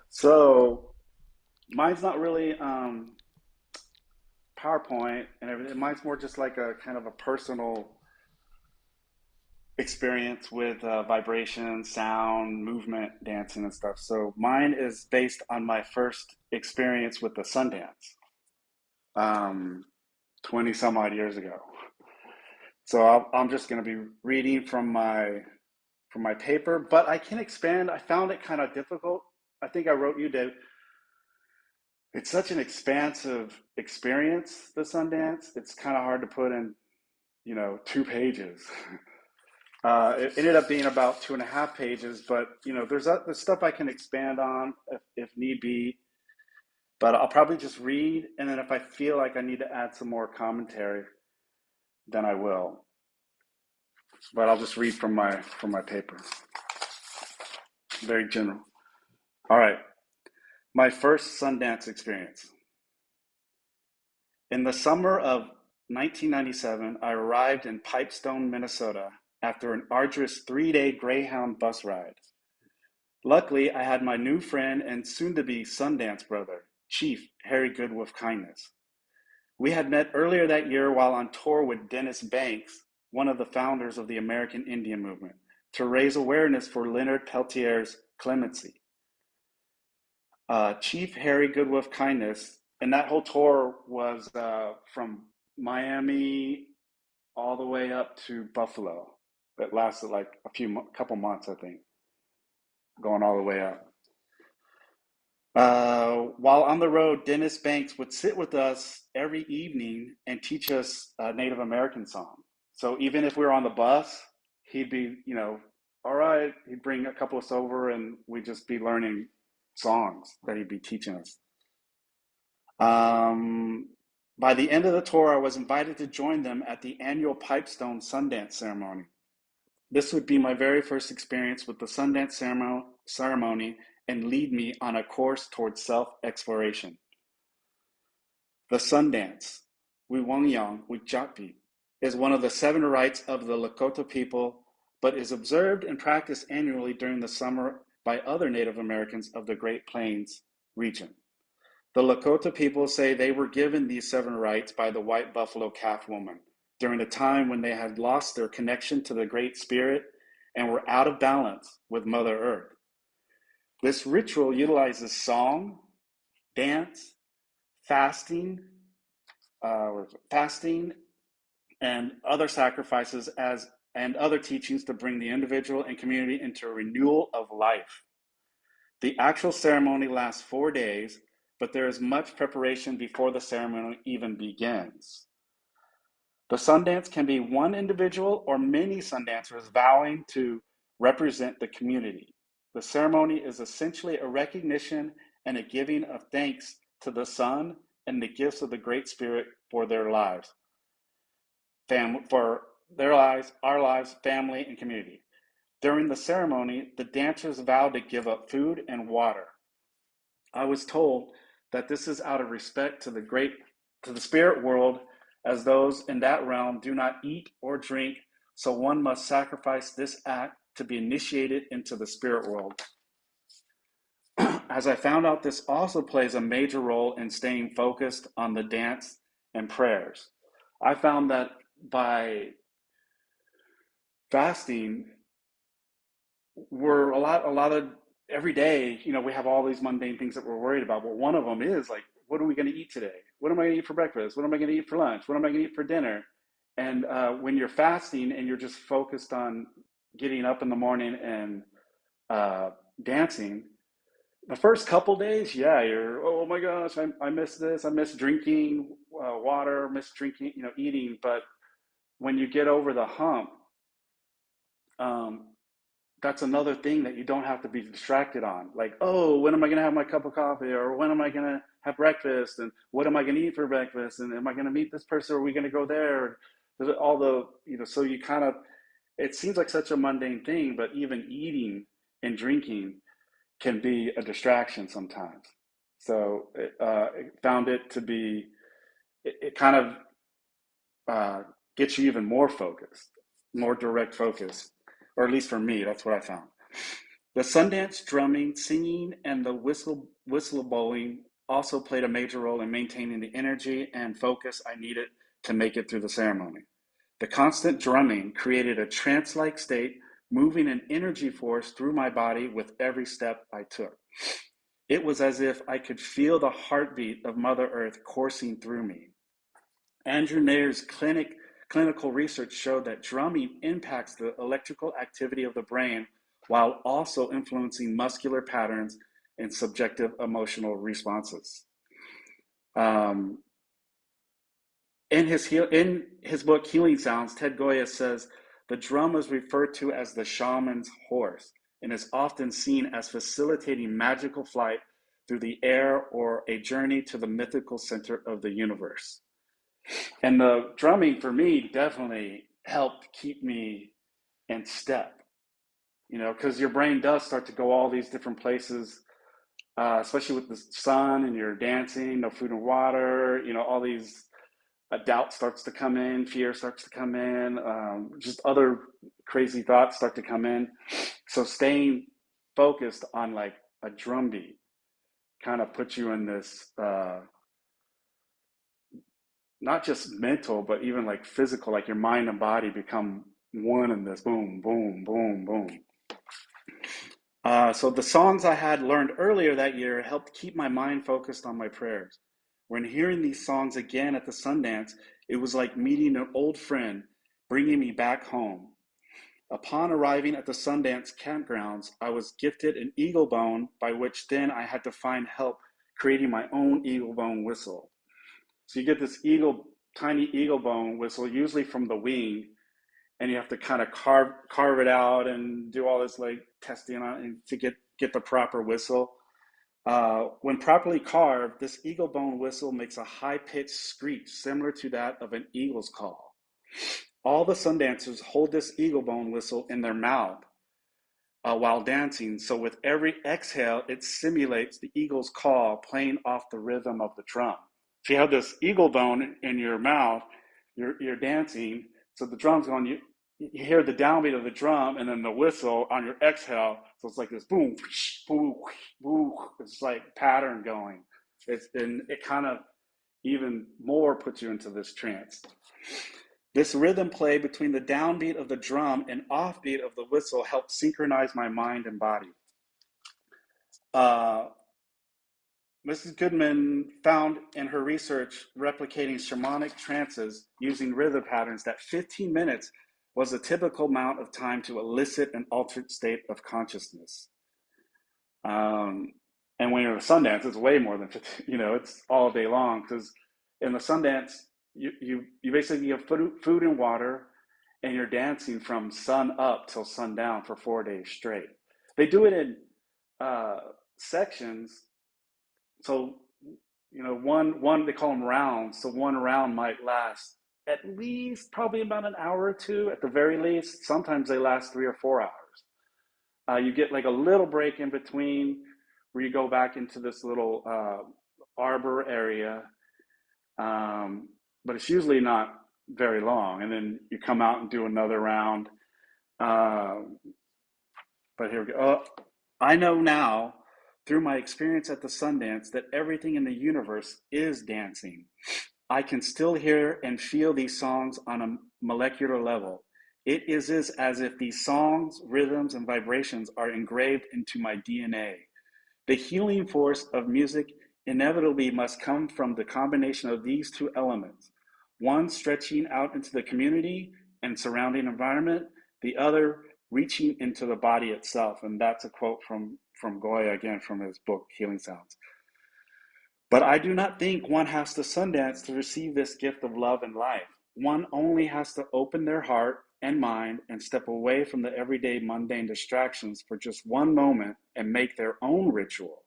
[SPEAKER 12] So mine's not really PowerPoint and everything. Mine's more just like a kind of a personal experience with vibration, sound, movement, dancing, and stuff. So mine is based on my first experience with the Sundance, 20 some odd years ago. So I'm just going to be reading from my paper, but I can expand. I found it kind of difficult. I think I wrote you, Dave. It's such an expansive experience, the Sundance. It's kind of hard to put in, 2 pages. It ended up being about 2.5 pages, but there's stuff I can expand on if need be. But I'll probably just read, and then if I feel like I need to add some more commentary, then I will. But I'll just read from my paper. Very general. All right. My first Sundance experience. In the summer of 1997, I arrived in Pipestone, Minnesota, after an arduous 3-day Greyhound bus ride. Luckily, I had my new friend and soon-to-be Sundance brother, Chief Harry Goodwolf Kindness. We had met earlier that year while on tour with Dennis Banks, one of the founders of the American Indian movement, to raise awareness for Leonard Peltier's clemency. Chief Harry Goodwolf Kindness, and that whole tour was from Miami all the way up to Buffalo. It lasted like couple months, I think, going all the way up. While on the road, Dennis Banks would sit with us every evening and teach us a Native American song. So even if we were on the bus, he'd be, all right, he'd bring a couple of us over and we'd just be learning songs that he'd be teaching us. By the end of the tour, I was invited to join them at the annual Pipestone Sundance ceremony. This would be my very first experience with the Sundance ceremony and lead me on a course towards self-exploration. The Sundance, Wiwanyang Wijakpi, is one of the 7 rites of the Lakota people, but is observed and practiced annually during the summer by other Native Americans of the Great Plains region. The Lakota people say they were given these 7 rites by the White Buffalo Calf Woman during a time when they had lost their connection to the Great Spirit and were out of balance with Mother Earth. This ritual utilizes song, dance, fasting, and other sacrifices and other teachings to bring the individual and community into a renewal of life. The actual ceremony lasts 4 days, but there is much preparation before the ceremony even begins. The Sundance can be one individual or many Sundancers vowing to represent the community. The ceremony is essentially a recognition and a giving of thanks to the sun and the gifts of the Great Spirit for their lives, our lives, family, and community. During the ceremony, the dancers vow to give up food and water. I was told that this is out of respect to the spirit world, as those in that realm do not eat or drink, so one must sacrifice this act to be initiated into the spirit world. As I found out, this also plays a major role in staying focused on the dance and prayers. I found that by fasting, a lot of every day, we have all these mundane things that we're worried about. But one of them is like, what are we going to eat today? What am I going to eat for breakfast? What am I going to eat for lunch? What am I going to eat for dinner? And when you're fasting and you're just focused on getting up in the morning and dancing, the first couple days, yeah, you're, oh my gosh, I miss this. I miss drinking water, miss drinking, eating. But when you get over the hump, that's another thing that you don't have to be distracted on. Like, oh, when am I going to have my cup of coffee? Or when am I going to have breakfast? And what am I going to eat for breakfast? And am I going to meet this person? Or are we going to go there? All the, so you kind of, it seems like such a mundane thing, but even eating and drinking can be a distraction sometimes. So it found it to be, it kind of gets you even more focused, more direct focus. Or at least for me, that's what I found. The Sundance drumming, singing, and the whistle blowing also played a major role in maintaining the energy and focus I needed to make it through the ceremony. The constant drumming created a trance-like state, moving an energy force through my body with every step I took. It was as if I could feel the heartbeat of Mother Earth coursing through me. Andrew Nair's clinical research showed that drumming impacts the electrical activity of the brain while also influencing muscular patterns and subjective emotional responses. In his book, Healing Sounds, Ted Goya says, the drum is referred to as the shaman's horse and is often seen as facilitating magical flight through the air or a journey to the mythical center of the universe. And the drumming for me definitely helped keep me in step, because your brain does start to go all these different places, especially with the sun and you're dancing, no food and water, all these doubt starts to come in, fear starts to come in, just other crazy thoughts start to come in. So staying focused on like a drum beat kind of puts you in this, not just mental, but even like physical, like your mind and body become one in this boom, boom, boom, boom. So the songs I had learned earlier that year helped keep my mind focused on my prayers. When hearing these songs again at the Sundance, it was like meeting an old friend, bringing me back home. Upon arriving at the Sundance campgrounds, I was gifted an eagle bone, by which then I had to find help creating my own eagle bone whistle. So you get this tiny eagle bone whistle, usually from the wing, and you have to kind of carve it out and do all this like testing on it to get the proper whistle. When properly carved, this eagle bone whistle makes a high-pitched screech similar to that of an eagle's call. All the Sundancers hold this eagle bone whistle in their mouth while dancing, so with every exhale, it simulates the eagle's call playing off the rhythm of the drum. So you have this eagle bone in your mouth, you're dancing, so the drum's going, you hear the downbeat of the drum and then the whistle on your exhale, so it's like this boom, boom, boom, it's like pattern going. It kind of even more puts you into this trance. This rhythm play between the downbeat of the drum and offbeat of the whistle helped synchronize my mind and body. Mrs. Goodman found in her research replicating shamanic trances using rhythm patterns that 15 minutes was a typical amount of time to elicit an altered state of consciousness. And when you're in a Sundance, it's way more than 15, it's all day long, because in the Sundance, you basically have food and water, and you're dancing from sun up till sundown for 4 days straight. They do it in sections. So, one, they call them rounds. So one round might last at least probably about an hour or two at the very least. Sometimes they last 3 or 4 hours. You get like a little break in between where you go back into this little arbor area. But it's usually not very long. And then you come out and do another round. But here we go. Oh, I know now, through my experience at the Sundance, that everything in the universe is dancing. I can still hear and feel these songs on a molecular level. It is as if these songs, rhythms, and vibrations are engraved into my DNA. The healing force of music inevitably must come from the combination of these two elements, one stretching out into the community and surrounding environment, the other reaching into the body itself. And that's a quote from Goya, again, from his book, Healing Sounds. But I do not think one has to Sundance to receive this gift of love and life. One only has to open their heart and mind and step away from the everyday mundane distractions for just one moment and make their own ritual.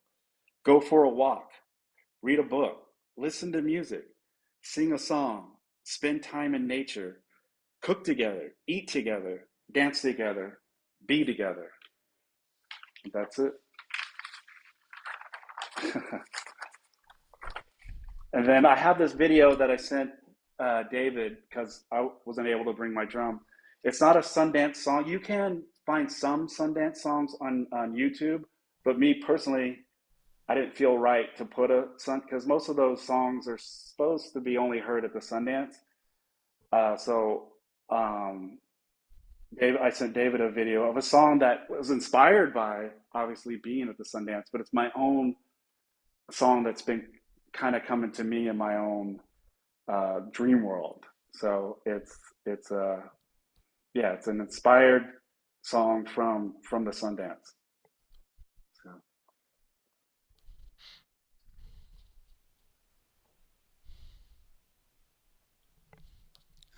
[SPEAKER 12] Go for a walk, read a book, listen to music, sing a song, spend time in nature, cook together, eat together, dance together, be together. That's it. And then I have this video that I sent David because I wasn't able to bring my drum. It's not a Sundance song. You can find some Sundance songs on YouTube, but me personally, I didn't feel right to put because most of those songs are supposed to be only heard at the Sundance. I sent David a video of a song that was inspired by obviously being at the Sundance, but it's my own song that's been kind of coming to me in my own dream world. So it's an inspired song from the Sundance. So.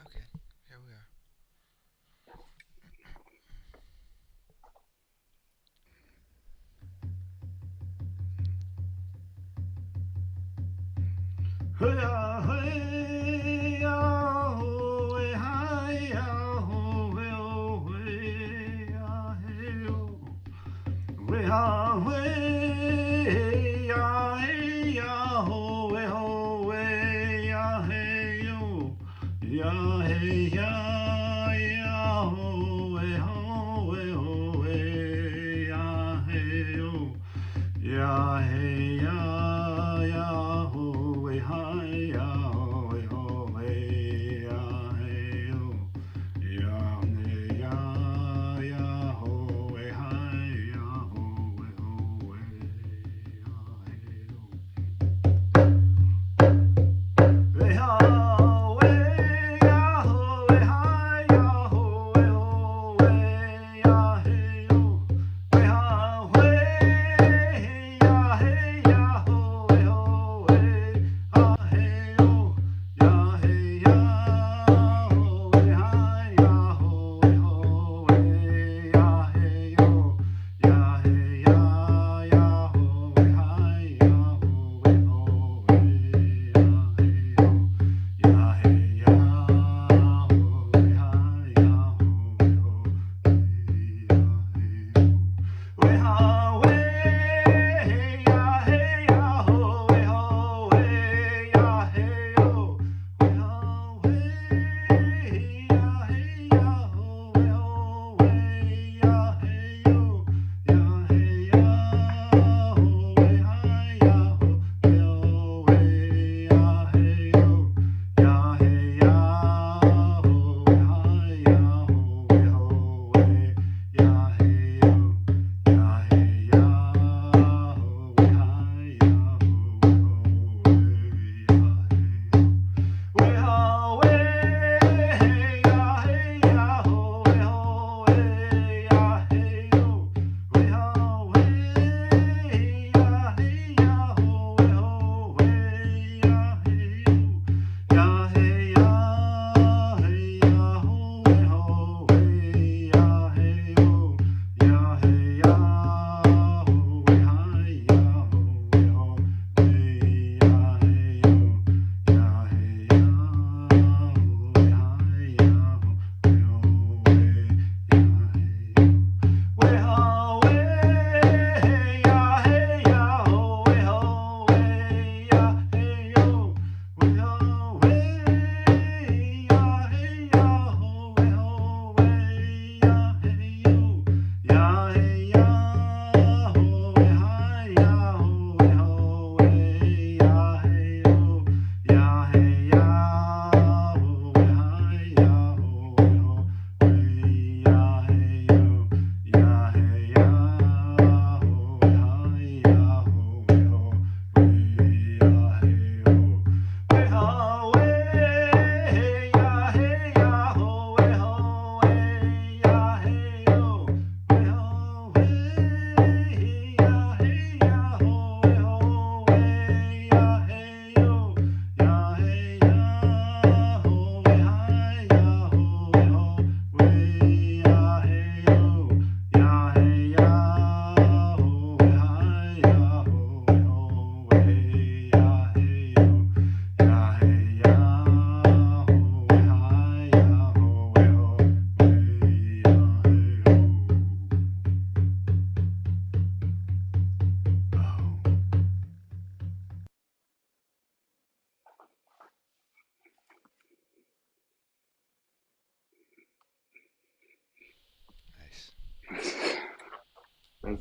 [SPEAKER 1] Okay, here we are.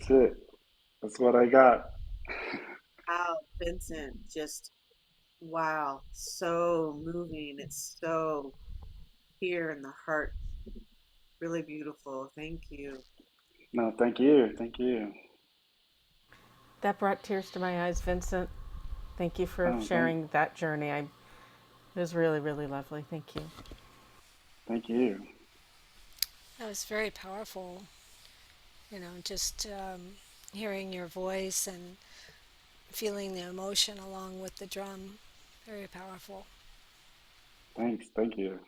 [SPEAKER 12] That's it. That's what I got.
[SPEAKER 3] Wow, Vincent, just wow, so moving. It's so here in the heart. Really beautiful. Thank you.
[SPEAKER 12] No, thank you. Thank you.
[SPEAKER 5] That brought tears to my eyes, Vincent. Thank you for
[SPEAKER 12] Oh,
[SPEAKER 5] sharing that journey. It was really, really lovely. Thank you.
[SPEAKER 12] thank you.
[SPEAKER 13] That was very powerful. Just hearing your voice and feeling the emotion along with the drum. Very powerful.
[SPEAKER 12] Thanks. Thank you.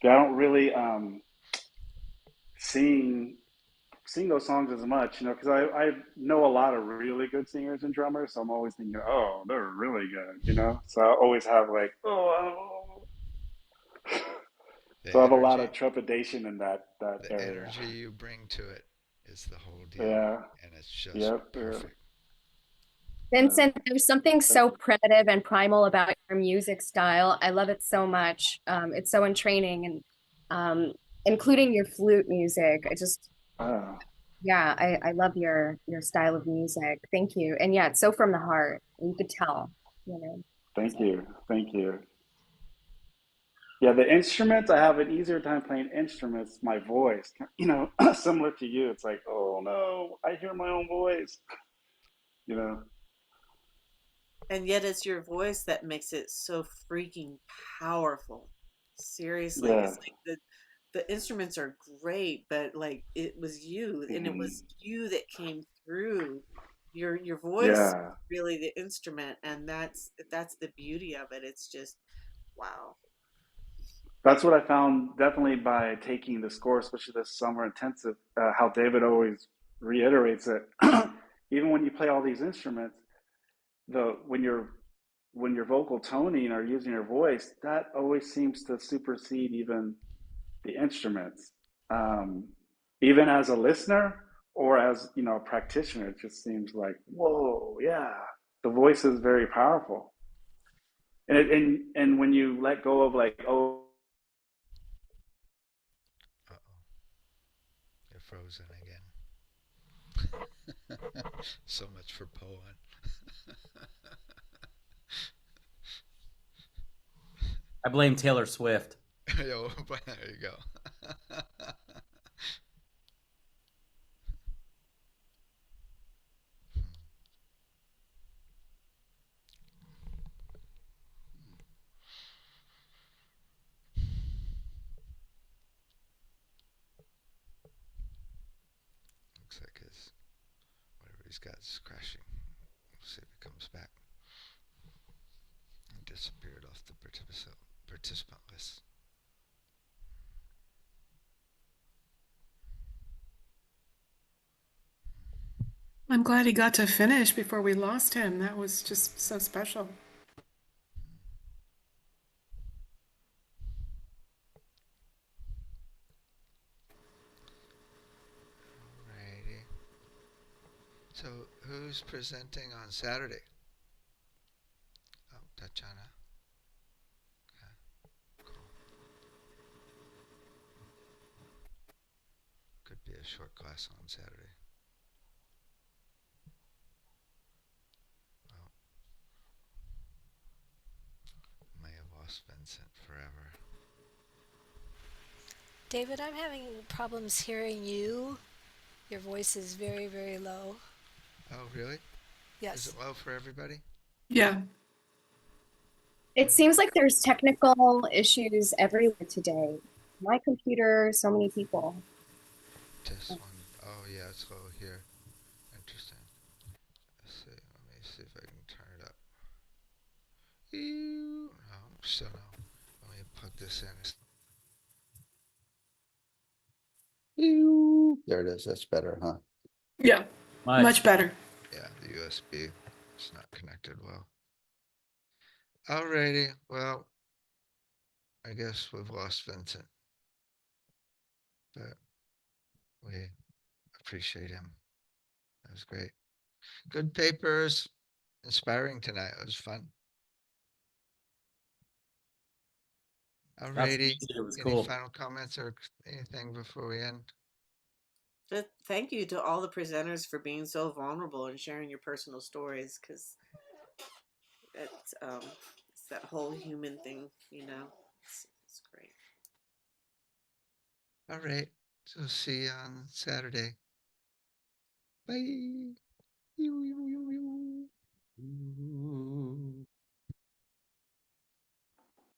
[SPEAKER 12] Yeah, I don't really sing those songs as much, because I know a lot of really good singers and drummers, so I'm always thinking, oh, they're really good. So I always have like,
[SPEAKER 1] The
[SPEAKER 12] so I have a lot
[SPEAKER 1] energy,
[SPEAKER 12] of trepidation in that
[SPEAKER 1] the
[SPEAKER 12] area.
[SPEAKER 1] energy you bring to it is the whole deal,
[SPEAKER 12] Yeah.
[SPEAKER 1] and it's just
[SPEAKER 12] Yep.
[SPEAKER 1] perfect.
[SPEAKER 7] Vincent, there's something so primitive and primal about your music style. I love it so much. It's so entraining, and including your flute music.
[SPEAKER 12] Oh,
[SPEAKER 7] Yeah, I love your style of music. Thank you. And yeah, it's so from the heart. You could tell.
[SPEAKER 12] thank you. Thank you. Yeah, the instruments, I have an easier time playing instruments, my voice, similar to you. It's like, oh no, I hear my own voice, you know.
[SPEAKER 3] And yet it's your voice that makes it so freaking powerful. Seriously.
[SPEAKER 12] Yeah.
[SPEAKER 3] It's like the instruments are great, but like it was you, and it
[SPEAKER 12] Mhm.
[SPEAKER 3] was you that came through. Your voice
[SPEAKER 12] Yeah.
[SPEAKER 3] really the instrument, and that's the beauty of it. It's just wow.
[SPEAKER 12] That's what I found definitely by taking the score, especially this summer intensive, how David always reiterates it. Even when you play all these instruments, the when you're vocal toning or using your voice, that always seems to supersede even the instruments. Um, Even as a listener or as a practitioner, it just seems like, whoa, yeah, the voice is very powerful. And when you let go of like, oh,
[SPEAKER 1] Uh-oh, you're frozen again. So much for Poland.
[SPEAKER 14] I blame Taylor Swift.
[SPEAKER 1] Yo, there you go. Looks like whatever he's got is crashing. We'll see if it comes back. He disappeared off the participant list.
[SPEAKER 10] I'm glad he got to finish before we lost him. That was just so special.
[SPEAKER 1] Alrighty. So who's presenting on Saturday? Oh, Tatiana. Okay, cool. Could be a short class on Saturday. Well, may have lost Vincent forever.
[SPEAKER 13] David, I'm having problems hearing you. Your voice is very, very low.
[SPEAKER 1] Oh, really?
[SPEAKER 13] Yes.
[SPEAKER 1] Is it low for everybody?
[SPEAKER 10] Yeah.
[SPEAKER 7] It seems like there's technical issues everywhere today. My computer, so many people.
[SPEAKER 1] Test one. Oh, yeah, it's low here. Interesting. Let's see. Let me see if I can turn it up. No, still no. Let me plug this in. There it is. That's better, huh?
[SPEAKER 10] Yeah. Much better.
[SPEAKER 1] Yeah, the USB is not connected well. Alrighty. Well, I guess we've lost Vincent, but we appreciate him. That was great. Good papers. Inspiring tonight. It was fun. Alrighty.
[SPEAKER 14] It was
[SPEAKER 1] Any
[SPEAKER 14] cool.
[SPEAKER 1] final comments or anything before we end?
[SPEAKER 3] Thank you to all the presenters for being so vulnerable and sharing your personal stories, because it's that whole human thing, you know. It's great.
[SPEAKER 1] All right. So see you on Saturday. Bye.